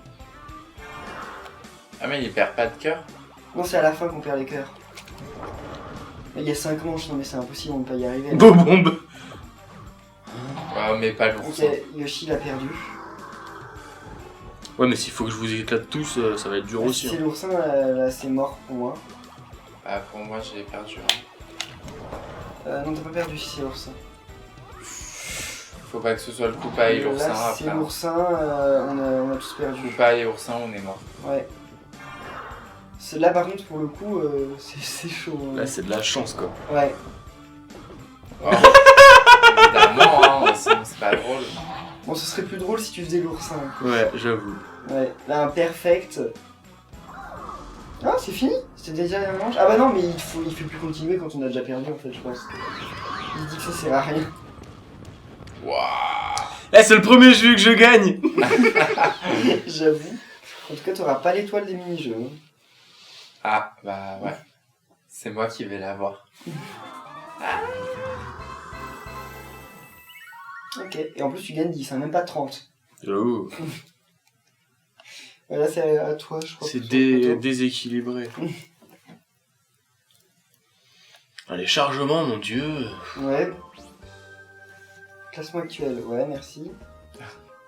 Speaker 3: Ah, mais il perd pas de cœur.
Speaker 1: Non c'est à la fin qu'on perd les cœurs. Mais il y a 5 manches, non mais c'est impossible, on ne peut pas y arriver.
Speaker 2: Bobombe.
Speaker 3: Ouais, mais pas l'ours.
Speaker 1: Ok, Yoshi il a perdu.
Speaker 2: Ouais, mais s'il faut que je vous éclate tous, ça va être dur
Speaker 1: Si
Speaker 2: aussi.
Speaker 1: c'est
Speaker 2: Hein.
Speaker 1: l'oursin, là c'est mort pour moi.
Speaker 3: Bah, pour moi, j'ai perdu.
Speaker 1: Non t'as pas perdu si c'est l'oursin.
Speaker 3: Faut pas que ce soit le Koopa et l'oursin
Speaker 1: Là
Speaker 3: après.
Speaker 1: c'est l'oursin, on a tous perdu.
Speaker 3: Koopa et oursin, on est mort.
Speaker 1: Ouais. Là par contre pour le coup c'est chaud. Hein.
Speaker 2: Là, c'est de la chance, quoi.
Speaker 1: Ouais.
Speaker 3: Oh. Évidemment, hein, sinon c'est pas drôle.
Speaker 1: Bon ce serait plus drôle si tu faisais l'oursin.
Speaker 2: Ouais, j'avoue.
Speaker 1: Ouais. Là un perfect. Ah c'est fini? C'était déjà la manche? Ah bah non mais il fait plus continuer quand on a déjà perdu en fait je pense. Il dit que ça sert à rien.
Speaker 3: Waouh.
Speaker 2: Eh, c'est le premier jeu que je gagne.
Speaker 1: J'avoue. En tout cas t'auras pas l'étoile des mini-jeux. Hein.
Speaker 3: Ah, bah ouais. C'est moi qui vais l'avoir.
Speaker 1: Ok. Et en plus tu gagnes 10, hein, même pas 30.
Speaker 2: J'avoue.
Speaker 1: Là c'est à toi je crois.
Speaker 2: C'est
Speaker 1: sur le plateau.
Speaker 2: déséquilibré. Ah, les chargements, mon dieu.
Speaker 1: Ouais. Classement actuel, ouais, merci.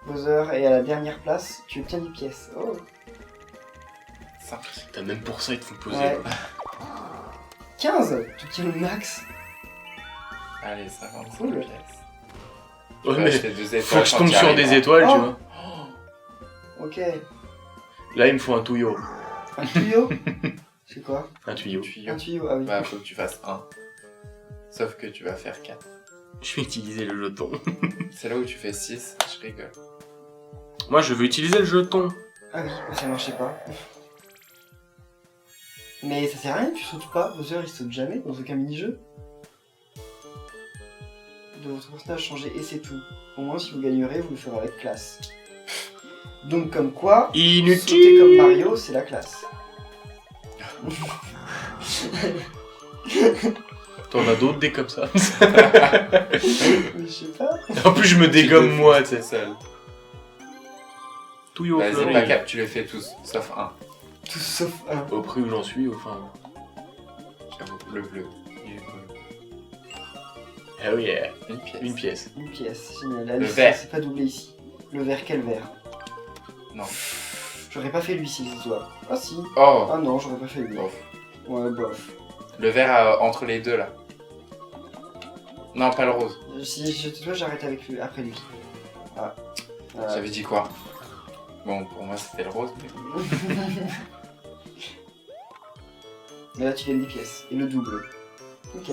Speaker 1: Bowser est à la dernière place, tu obtiens 10 pièces. Oh.
Speaker 3: 5.
Speaker 2: T'as même pour ça, ils te font poser.
Speaker 1: Ouais. 15, tu obtiens le max.
Speaker 3: Allez, 55
Speaker 1: Cool.
Speaker 3: pièces.
Speaker 2: Ouais,
Speaker 3: Faut
Speaker 2: mais
Speaker 3: acheter 2 étoiles
Speaker 2: faut que je
Speaker 3: quand
Speaker 2: tombe
Speaker 3: t'y
Speaker 2: sur
Speaker 3: arriveras.
Speaker 2: des étoiles,
Speaker 1: Oh.
Speaker 2: tu vois.
Speaker 1: Ok.
Speaker 2: Là, il me faut un tuyau.
Speaker 1: Un tuyau. C'est quoi?
Speaker 2: Un tuyau.
Speaker 1: Un tuyau, ah oui.
Speaker 3: Bah, faut que tu fasses 1. Sauf que tu vas faire 4.
Speaker 2: Je vais utiliser le jeton.
Speaker 3: C'est là où tu fais 6, je rigole.
Speaker 2: Moi, je veux utiliser le jeton.
Speaker 1: Ah oui, ça marchait pas. Mais ça sert à rien, tu sautes pas. Bowser il saute jamais dans aucun mini-jeu. De votre personnage changer et c'est tout. Au moins si vous gagnerez, vous le ferez avec classe. Donc comme quoi, sauter
Speaker 2: Inutile.
Speaker 1: comme Mario, c'est la classe.
Speaker 2: T'en as d'autres des comme ça.
Speaker 1: Mais je sais pas.
Speaker 2: En plus, je me dégomme moi, tu sais.
Speaker 3: seul.
Speaker 2: Tuyau
Speaker 3: Vas-y,
Speaker 2: fleuri.
Speaker 3: pas cap, tu les fais tous, sauf un.
Speaker 1: Tout sauf un.
Speaker 2: Au prix où j'en suis, enfin.
Speaker 3: J'avoue, le bleu. Il est bleu.
Speaker 2: Ah oui, yeah.
Speaker 3: Une pièce.
Speaker 2: Une pièce.
Speaker 1: Une pièce, génial. La
Speaker 3: Le
Speaker 1: liste,
Speaker 3: vert.
Speaker 1: c'est pas doublé ici. Le vert, quel vert?
Speaker 3: Non.
Speaker 1: J'aurais pas fait lui si c'est toi. Ah si.
Speaker 3: Oh.
Speaker 1: Ah non, j'aurais pas fait lui.
Speaker 3: Oh.
Speaker 1: Ouais, bof.
Speaker 3: Le vert entre les deux là. Non, pas le rose.
Speaker 1: Si je te dois, j'arrête avec lui, après lui. Ah.
Speaker 3: J'avais dit quoi? Bon, pour moi c'était le rose. Mais...
Speaker 1: Et là, tu gagnes des pièces. Et le double. Ok.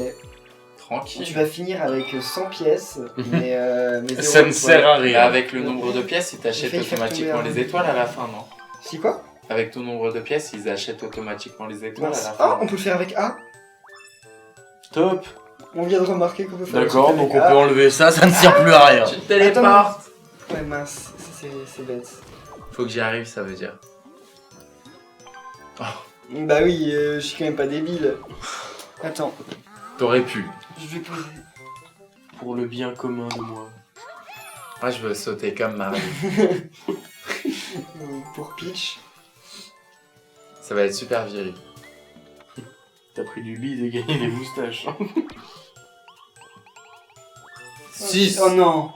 Speaker 3: Tranquille.
Speaker 1: Tu vas finir avec 100 pièces, mais zéro
Speaker 2: Ça ne
Speaker 1: étoile.
Speaker 2: sert à
Speaker 3: Et
Speaker 2: rien.
Speaker 3: avec le nombre de pièces, ils t'achètent
Speaker 1: failli faire
Speaker 3: automatiquement
Speaker 1: tomber un.
Speaker 3: les étoiles à la fin, non?
Speaker 1: Si quoi?
Speaker 3: Avec ton nombre de pièces, ils achètent automatiquement les étoiles à la
Speaker 1: Ah,
Speaker 3: fin.
Speaker 1: on peut le faire avec A.
Speaker 2: Top.
Speaker 1: On vient de remarquer qu'on peut faire
Speaker 2: D'accord,
Speaker 1: le truc
Speaker 2: donc on
Speaker 1: avec
Speaker 2: peut
Speaker 1: A.
Speaker 2: enlever ça, ça ne sert plus à rien.
Speaker 3: Tu te téléportes.
Speaker 1: Ouais, mince, ça, c'est bête.
Speaker 3: Faut que j'y arrive, ça veut dire.
Speaker 1: Bah oui, je suis quand même pas débile. Attends,
Speaker 3: T'aurais pu.
Speaker 1: je vais poser.
Speaker 2: Pour le bien commun de moi.
Speaker 3: Moi, je veux sauter comme Marie.
Speaker 1: Pour Peach.
Speaker 3: Ça va être super viril.
Speaker 2: T'as pris du bide et gagné des moustaches.
Speaker 3: 6.
Speaker 1: Oh non.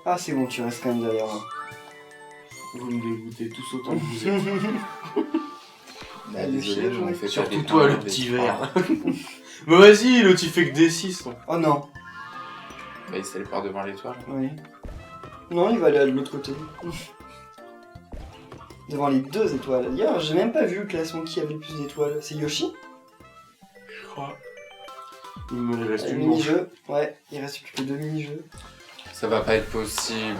Speaker 1: Ah, c'est bon, tu restes quand même derrière moi.
Speaker 2: Vous me dégoûtez tous autant que vous êtes.
Speaker 3: Bah, désolé, mais on fait
Speaker 2: Surtout
Speaker 3: pas
Speaker 2: toi,
Speaker 3: des
Speaker 2: le petit
Speaker 3: trois.
Speaker 2: vert. Mais vas-y, l'autre il fait que des 6.
Speaker 1: Oh non.
Speaker 3: Bah, il se téléporte devant l'étoile.
Speaker 1: Oui. Non, il va aller de l'autre côté. Devant les 2 étoiles. D'ailleurs, j'ai même pas vu le classement qui avait le plus d'étoiles. C'est Yoshi?
Speaker 2: Je crois. Il me reste
Speaker 1: Le
Speaker 2: une manche.
Speaker 1: mini-jeu. Ouais, il reste plus que 2 mini-jeux.
Speaker 3: Ça va pas être possible.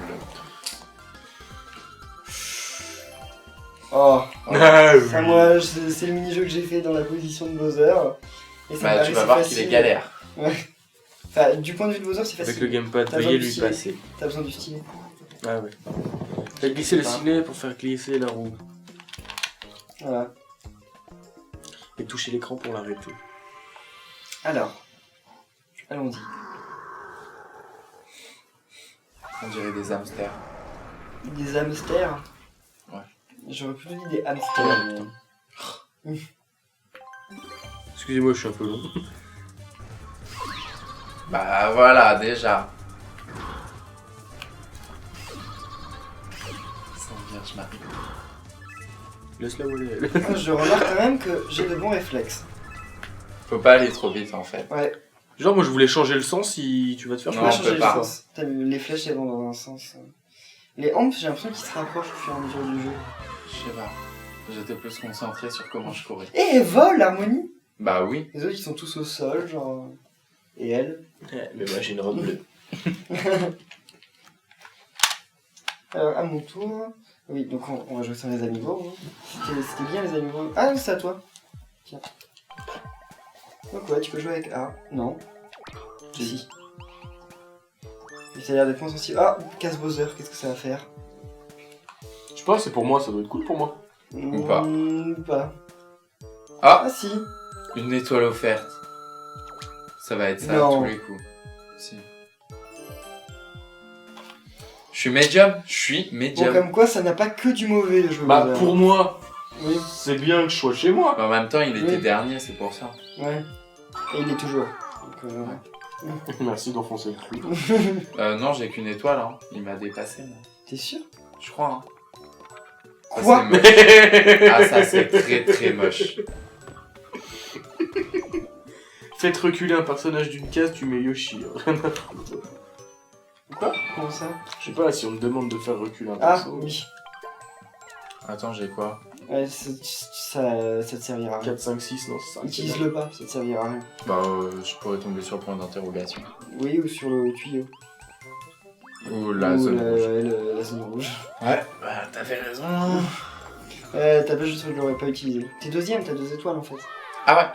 Speaker 1: Oh,
Speaker 2: Ah
Speaker 1: ça,
Speaker 2: oui.
Speaker 1: moi, c'est le mini-jeu que j'ai fait dans la position de Bowser. Et ça me
Speaker 3: Bah, tu
Speaker 1: paraissait
Speaker 3: vas voir
Speaker 1: facile.
Speaker 3: qu'il est galère.
Speaker 1: Enfin, du point de vue de Bowser, c'est
Speaker 2: Avec
Speaker 1: facile.
Speaker 2: le gamepad,
Speaker 1: T'as
Speaker 2: veuillez
Speaker 1: besoin
Speaker 2: lui
Speaker 1: du stylet.
Speaker 2: passer.
Speaker 1: T'as besoin du stylet.
Speaker 2: Ah ouais. Fais glisser le
Speaker 1: Pas.
Speaker 2: stylet pour faire glisser la roue.
Speaker 1: Voilà.
Speaker 2: Et toucher l'écran pour l'arrêter.
Speaker 1: Alors, allons-y.
Speaker 3: On dirait des hamsters.
Speaker 1: Des hamsters.
Speaker 3: Ouais.
Speaker 1: J'aurais plutôt dit des hamsters. mais-
Speaker 2: Excusez-moi, je suis un peu long.
Speaker 3: Bah voilà, déjà. Sans Vierge Marie.
Speaker 2: Laisse-la voler, elle.
Speaker 1: Ah, je remarque quand même que j'ai de bons réflexes.
Speaker 3: Faut pas aller trop vite en fait.
Speaker 1: Ouais,
Speaker 2: Genre, moi je voulais changer le sens si tu vas te faire
Speaker 1: tu
Speaker 3: Non,
Speaker 1: vas
Speaker 3: on
Speaker 1: changer
Speaker 3: peut
Speaker 1: le
Speaker 3: pas.
Speaker 1: sens. Les flèches elles vont dans un sens. Les hampes, j'ai l'impression qu'ils se rapprochent au fur et à mesure du jeu.
Speaker 3: Je sais pas. J'étais plus concentré sur comment je courais.
Speaker 1: Et elle vole, Harmonie.
Speaker 3: Bah oui.
Speaker 1: Les autres ils sont tous au sol, genre. Et elle.
Speaker 2: Mais moi j'ai une robe bleue.
Speaker 1: Alors, à mon tour. Oui, donc on va jouer sur les amiibo. Hein. C'était bien les amiibo. Ah, c'est à toi. Tiens. Donc, ouais, tu peux jouer avec A. Non. Si. Et ça a l'air d'être moins sensible. Ah, casse Bowser, qu'est-ce que ça va faire?
Speaker 2: Je sais pas, c'est pour moi, ça doit être cool pour moi.
Speaker 3: Ou pas.
Speaker 1: Pas.
Speaker 3: Ah,
Speaker 1: Ah, si.
Speaker 3: une étoile offerte. Ça va être ça
Speaker 1: Non.
Speaker 3: à tous les coups. Si. Je suis médium. Je suis
Speaker 1: Bon,
Speaker 3: médium.
Speaker 1: comme quoi, ça n'a pas que du mauvais le jeu.
Speaker 2: Bah
Speaker 1: Bowser.
Speaker 2: pour moi,
Speaker 1: Oui,
Speaker 2: c'est bien que je sois chez moi.
Speaker 3: Mais en même temps, il était
Speaker 1: Oui.
Speaker 3: dernier, c'est pour ça.
Speaker 1: ouais. Et il est toujours. Donc,
Speaker 2: Merci d'enfoncer le clou.
Speaker 3: Non, j'ai qu'une étoile. Hein. Il m'a dépassé. Moi.
Speaker 1: T'es sûr?
Speaker 3: Je crois. Hein. Ça,
Speaker 1: Quoi?
Speaker 3: c'est moche. Ah, ça c'est très très moche.
Speaker 2: Faites reculer un personnage d'une case, tu mets Yoshi. Rien à foutre.
Speaker 1: Quoi? Comment ça?
Speaker 2: Je sais pas, si on me demande de faire reculer un
Speaker 1: Ah,
Speaker 2: perso.
Speaker 1: oui.
Speaker 3: Attends, j'ai quoi?
Speaker 1: Ouais, ça te servira à rien.
Speaker 2: 4, 5, 6, non, c'est ça.
Speaker 1: Utilise-le pas, ça te servira à rien.
Speaker 3: Bah, je pourrais tomber sur le point d'interrogation.
Speaker 1: Oui, ou sur le tuyau.
Speaker 3: Ou la
Speaker 1: Ou
Speaker 3: zone rouge.
Speaker 1: la zone rouge.
Speaker 3: Ouais, bah t'avais raison.
Speaker 1: T'as pas juste que je l'aurais pas utilisé. T'es deuxième, t'as 2 étoiles en fait.
Speaker 3: Ah ouais.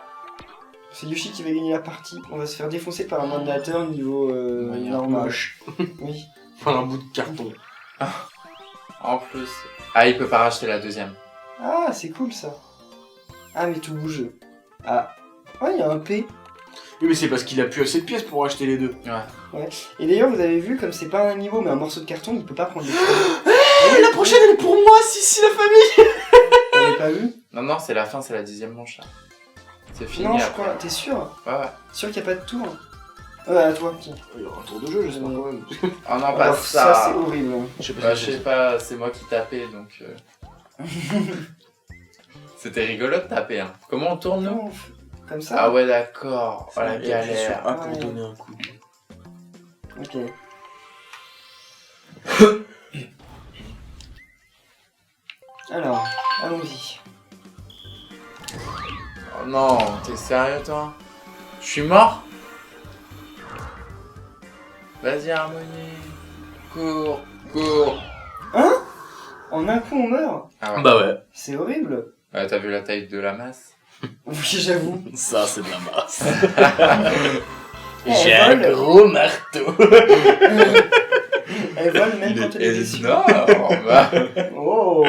Speaker 1: C'est Yoshi qui va gagner la partie. On va se faire défoncer par un ordinateur niveau
Speaker 3: Moyen.
Speaker 1: normal.
Speaker 2: Moche.
Speaker 1: Oui.
Speaker 2: Enfin, un bout de carton.
Speaker 3: En plus. Ah, il peut pas racheter la deuxième.
Speaker 1: Ah, c'est cool ça. Ah, mais tout bouge. Ah. Ouais, il y a un P.
Speaker 2: Oui, mais c'est parce qu'il a plus assez de pièces pour acheter les deux.
Speaker 3: Ouais.
Speaker 1: Et d'ailleurs, vous avez vu, comme c'est pas un amiibo mais un morceau de carton, il peut pas prendre les crédits.
Speaker 2: Eh, la prochaine elle est pour moi, si la famille.
Speaker 1: T'avais pas vu?
Speaker 3: Non, non, c'est la fin, c'est la 10e manche là. C'est fini
Speaker 1: Non, je
Speaker 3: après.
Speaker 1: crois. T'es sûr?
Speaker 3: Ouais, ouais.
Speaker 1: Sûr qu'il n'y a pas de tour? Ouais, à toi. Tiens.
Speaker 2: Il y aura un tour de jeu, j'espère quand même.
Speaker 3: Oh non,
Speaker 1: Alors,
Speaker 3: pas
Speaker 1: ça,
Speaker 3: ça.
Speaker 1: c'est horrible.
Speaker 2: Je sais
Speaker 3: Bah, je sais pas, c'est moi qui tapais donc. C'était rigolo de taper, hein. Comment on tourne, nous?
Speaker 1: Comment on fait? Comme ça?
Speaker 3: Ah ouais, d'accord. Oh la
Speaker 2: Et appuie sur
Speaker 3: galère.
Speaker 2: A pour
Speaker 1: Ouais.
Speaker 2: donner un coup.
Speaker 1: Ok. Alors, allons-y.
Speaker 3: Oh non, t'es sérieux, toi? Je suis mort? Vas-y, Harmonie. Cours, cours.
Speaker 1: Hein? En un coup, on meurt?
Speaker 3: Ah ouais.
Speaker 2: Bah ouais,
Speaker 1: C'est horrible.
Speaker 3: Ouais, t'as vu la taille de la masse?
Speaker 1: Oui, j'avoue.
Speaker 2: ça c'est de la masse.
Speaker 1: Elle
Speaker 2: J'ai un
Speaker 1: vole.
Speaker 2: gros marteau.
Speaker 1: Elle vole même quand elle est déçue.
Speaker 3: énorme.
Speaker 1: Oh.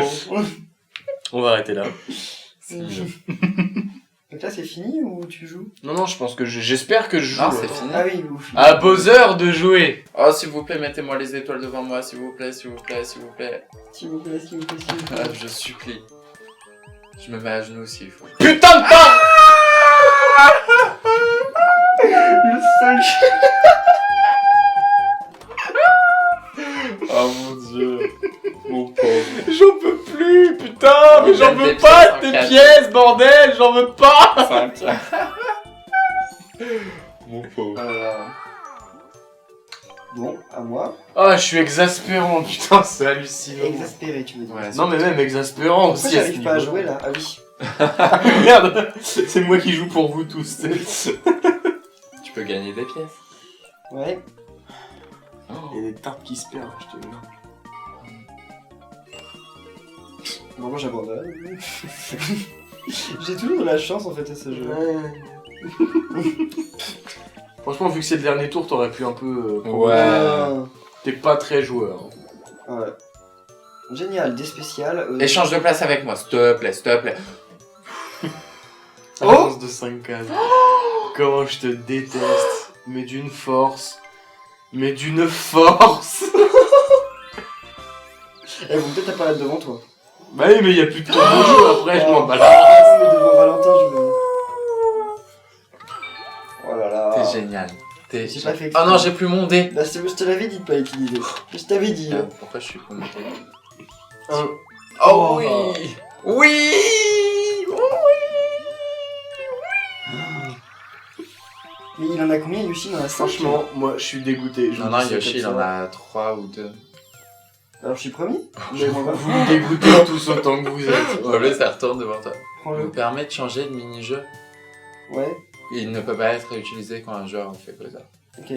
Speaker 2: On va arrêter là.
Speaker 1: Donc là, c'est fini ou tu joues?
Speaker 2: Non, non, je pense que j'espère que je joue.
Speaker 3: Non, c'est fini.
Speaker 1: Ah oui, ouf.
Speaker 2: À Bowser de jouer.
Speaker 3: Oh, s'il vous plaît, mettez-moi les étoiles devant moi, s'il vous plaît, s'il vous plaît, s'il vous plaît.
Speaker 1: S'il vous plaît, s'il vous plaît, s'il vous
Speaker 3: Ah,
Speaker 1: plaît.
Speaker 3: je supplie. Je me mets à genoux s'il faut.
Speaker 2: Putain de temps.
Speaker 1: Le seul.
Speaker 3: Oh mon dieu. Mon pauvre.
Speaker 2: J'en peux plus, putain, mais
Speaker 3: Il
Speaker 2: j'en
Speaker 3: gagne
Speaker 2: veux
Speaker 3: des
Speaker 2: pas
Speaker 3: pièces en
Speaker 2: tes
Speaker 3: cadeau.
Speaker 2: pièces, bordel, j'en veux pas.
Speaker 3: 5. Mon pauvre.
Speaker 1: Bon, à moi.
Speaker 2: Ah, je suis exaspérant, putain, c'est hallucinant.
Speaker 1: Exaspéré, tu veux dire.
Speaker 3: Ouais,
Speaker 2: Non, mais même exaspérant
Speaker 1: Pourquoi
Speaker 2: aussi. à ce
Speaker 1: j'arrive pas à
Speaker 2: niveau.
Speaker 1: jouer là? Ah oui.
Speaker 2: Merde, c'est moi qui joue pour vous tous.
Speaker 3: Tu peux gagner des pièces.
Speaker 1: Ouais.
Speaker 2: Il y a des tartes qui se perdent, je te jure.
Speaker 1: Bon, moi j'abandonne. J'ai toujours de la chance en fait à ce jeu.
Speaker 2: Franchement, vu que c'est le dernier tour, t'aurais pu un peu.
Speaker 3: Ouais.
Speaker 1: Ah,
Speaker 2: T'es pas très joueur.
Speaker 1: ouais. Génial, des spéciales.
Speaker 3: Échange de place avec moi, s'il te plaît, s'il te plaît.
Speaker 1: Oh
Speaker 2: Avance de 5 cases. Comment je te déteste. Mais d'une force. Mais d'une force.
Speaker 1: Elles vont peut-être apparaître devant toi.
Speaker 2: Bah oui, mais il y a plus de tour de jeu après, je m'en bats la
Speaker 1: Ah, mais devant Valentin, je veux. Oh là là.
Speaker 3: T'es génial. T'es
Speaker 1: J'ai pas fait
Speaker 3: Oh
Speaker 1: exprès.
Speaker 3: non, j'ai plus mon dé.
Speaker 1: Bah, je te l'avais dit de pas utiliser. Je t'avais dit.
Speaker 3: Merde, pourquoi je suis pas monté?
Speaker 2: Un.
Speaker 3: Oh oui. Oui.
Speaker 1: Mais il en a combien, Yoshi? Il en a 5.
Speaker 2: Franchement, moi je suis dégoûté. Je
Speaker 3: Non,
Speaker 2: vous
Speaker 3: non,
Speaker 2: dis ça
Speaker 3: Yoshi, il
Speaker 2: comme
Speaker 3: en
Speaker 2: ça.
Speaker 3: a 3 ou 2.
Speaker 1: Alors je suis premier.
Speaker 2: Je vous me dégoûtez tous autant que vous êtes.
Speaker 3: Oh, là, ça retourne devant toi. Il
Speaker 1: Prends-le.
Speaker 3: nous permet de changer de mini-jeu.
Speaker 1: Ouais,
Speaker 3: Il ne peut pas être réutilisé quand un joueur fait que ça.
Speaker 1: ok.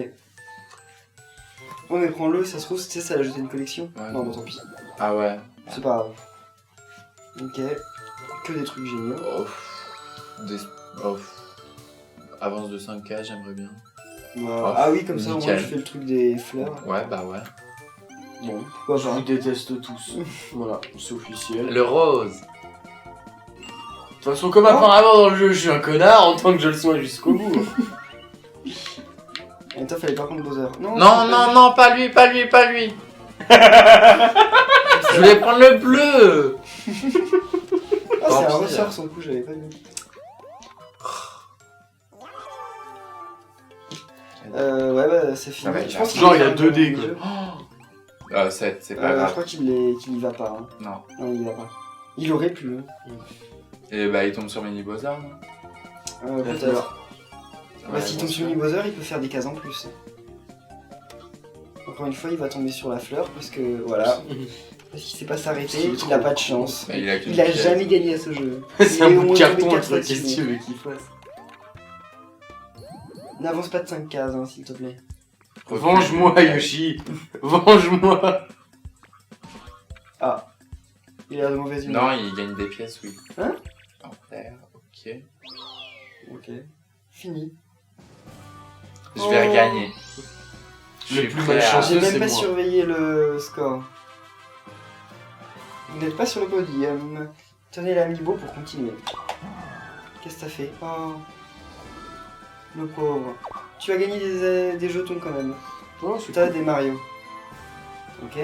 Speaker 1: Ouais, mais prends-le, ça se trouve, tu sais, ça a ajouté une collection.
Speaker 3: Ouais.
Speaker 1: Non, bah tant pis.
Speaker 3: Ah ouais.
Speaker 1: C'est pas grave. Ok. Que des trucs géniaux.
Speaker 3: Oh. Des... Oh. Avance de 5K, j'aimerais bien.
Speaker 1: Voilà.
Speaker 3: Oh,
Speaker 1: Ah oui, comme ça, au moins,
Speaker 3: nickel.
Speaker 1: je fais le truc des fleurs.
Speaker 3: Ouais, bah ouais.
Speaker 1: Bon, pourquoi
Speaker 2: Je vous
Speaker 1: pas.
Speaker 2: déteste tous. Voilà, c'est officiel.
Speaker 3: Le rose.
Speaker 2: De toute façon, comme apparemment dans le jeu, je suis un connard, en tant que je le sois jusqu'au bout.
Speaker 1: Et toi, fallait pas prendre Bowser. Non,
Speaker 3: Non, non, non, pas lui, pas lui, pas lui. Je voulais prendre le bleu.
Speaker 1: Ah, c'est un
Speaker 3: Tant pis,
Speaker 1: ressort
Speaker 3: là.
Speaker 1: son coup, j'avais pas vu. Ouais, bah c'est fini.
Speaker 3: Ça va être
Speaker 1: Je pense qu'il
Speaker 2: genre, il y a
Speaker 1: est
Speaker 2: 2D,
Speaker 1: dans le
Speaker 2: quoi.
Speaker 1: jeu.
Speaker 3: 7, c'est pas
Speaker 1: Je
Speaker 3: grave.
Speaker 1: crois qu'il y va pas. Hein.
Speaker 3: Non.
Speaker 1: Non, il y va pas. Il aurait pu. Hein.
Speaker 3: Et bah, il tombe sur Mini Bowser, non
Speaker 1: Peut-être. Bah,
Speaker 3: Ouais,
Speaker 1: s'il
Speaker 3: bien
Speaker 1: tombe sur
Speaker 3: sûr.
Speaker 1: Mini Bowser, il peut faire des cases en plus. Encore une fois, il va tomber sur la fleur parce que voilà. Parce qu'il sait pas s'arrêter, il a pas de chance.
Speaker 3: Bah, il a qu'une
Speaker 1: Il a
Speaker 3: pièce.
Speaker 1: jamais gagné à ce jeu.
Speaker 2: C'est un
Speaker 1: Il est au
Speaker 2: bout de
Speaker 1: moins
Speaker 2: carton,
Speaker 1: tombé
Speaker 2: le
Speaker 1: quatre fois
Speaker 2: truc, qu'est-ce que
Speaker 1: dessus.
Speaker 2: tu veux qu'il fasse?
Speaker 1: N'avance pas de 5 cases, hein, s'il te plaît.
Speaker 2: Venge-moi, Yoshi. Venge-moi.
Speaker 1: Il a de mauvaise humeur.
Speaker 3: Non, il gagne des pièces, oui.
Speaker 1: Hein
Speaker 3: En vert, ok.
Speaker 1: Ok. Fini.
Speaker 3: Je vais
Speaker 1: Oh.
Speaker 3: regagner. Je
Speaker 2: Le
Speaker 3: suis
Speaker 2: plus
Speaker 3: prêt à...
Speaker 2: malchanceux.
Speaker 1: J'ai même
Speaker 2: c'est
Speaker 1: pas
Speaker 2: moi.
Speaker 1: surveillé le score. Vous n'êtes pas sur le podium. Tenez l'amiibo pour continuer. Qu'est-ce que t'as fait? Oh. Le pauvre. Tu as gagné des jetons quand même.
Speaker 2: Oh, c'est
Speaker 1: T'as
Speaker 2: cool.
Speaker 1: des Mario. Ok.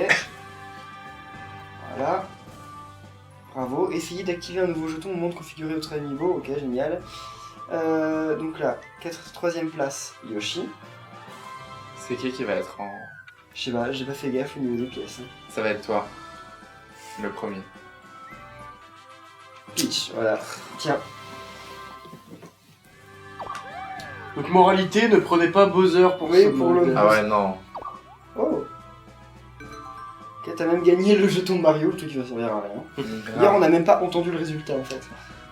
Speaker 1: Voilà. Bravo. Essayez d'activer un nouveau jeton au moment de configurer votre amiibo. Ok, génial. Donc là, 3ème place, Yoshi.
Speaker 3: C'est qui va être en...
Speaker 1: Je sais pas, j'ai pas fait gaffe au niveau des pièces. Hein.
Speaker 3: Ça va être toi. Le premier.
Speaker 1: Peach, voilà. Tiens.
Speaker 2: Donc moralité, ne prenez pas Bowser pour
Speaker 1: Oui,
Speaker 2: ce
Speaker 1: pour
Speaker 2: mode.
Speaker 1: le-
Speaker 3: Ah ouais, non.
Speaker 1: Oh. Ok, t'as même gagné le jeton de Mario, le truc qui va servir à rien. Hier, on n'a même pas entendu le résultat en fait.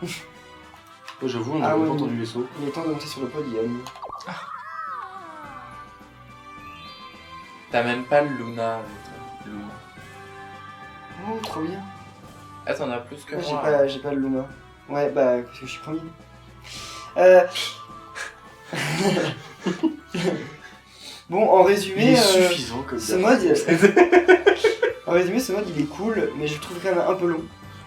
Speaker 2: Ouais, j'avoue, on a
Speaker 1: Ah
Speaker 2: même
Speaker 1: ouais,
Speaker 2: pas entendu
Speaker 1: oui.
Speaker 2: les sauts.
Speaker 1: Il est temps de monter sur le podium.
Speaker 3: T'as même pas le Luna. Luna.
Speaker 1: Oh, trop bien.
Speaker 3: Ah, t'en as plus que
Speaker 1: Ouais,
Speaker 3: moi.
Speaker 1: j'ai pas le Luma. Ouais, bah, parce que je suis premier. Euh... bon, en
Speaker 2: Il
Speaker 1: résumé,
Speaker 2: est suffisant comme
Speaker 1: ce
Speaker 2: ça.
Speaker 1: mode, en résumé, ce mode il est cool, mais je le trouve quand même un peu long.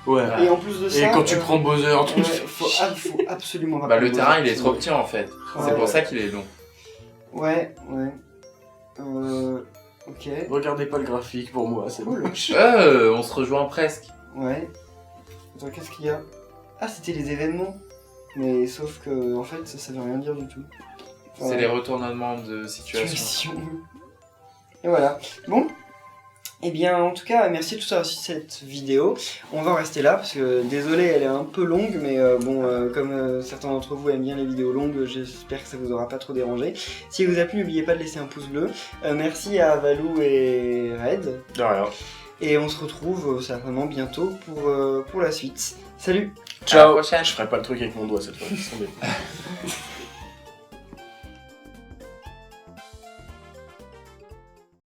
Speaker 2: Ouais.
Speaker 1: Et en plus de ça,
Speaker 2: Et quand tu prends Bowser, tu
Speaker 1: ouais,
Speaker 2: te fais
Speaker 1: faut absolument pas
Speaker 3: Bah,
Speaker 1: prendre
Speaker 3: le terrain,
Speaker 1: Bowser,
Speaker 3: il est trop petit en fait.
Speaker 1: Ouais,
Speaker 3: C'est pour
Speaker 1: ouais.
Speaker 3: ça qu'il est long.
Speaker 1: Ouais, ouais. Ok.
Speaker 2: Regardez pas le graphique pour moi, c'est
Speaker 1: Cool.
Speaker 2: moche.
Speaker 3: On se rejoint presque.
Speaker 1: Ouais. Attends, qu'est-ce qu'il y a? Ah, c'était les événements. Mais sauf que, en fait, ça veut rien dire du tout. Enfin,
Speaker 3: C'est les retournements de situation.
Speaker 1: situation. Et voilà. Bon. Eh bien, en tout cas, merci de tout avoir suivi cette vidéo. On va en rester là, parce que, désolé, elle est un peu longue, mais comme certains d'entre vous aiment bien les vidéos longues, j'espère que ça vous aura pas trop dérangé. Si vous a plu, n'oubliez pas de laisser un pouce bleu. Merci à Valou et Red.
Speaker 2: De rien.
Speaker 1: Et on se retrouve certainement bientôt pour la suite. Salut!
Speaker 3: Ciao. À la prochaine.
Speaker 2: Je ferai pas le truc avec mon doigt cette fois. laisse tomber.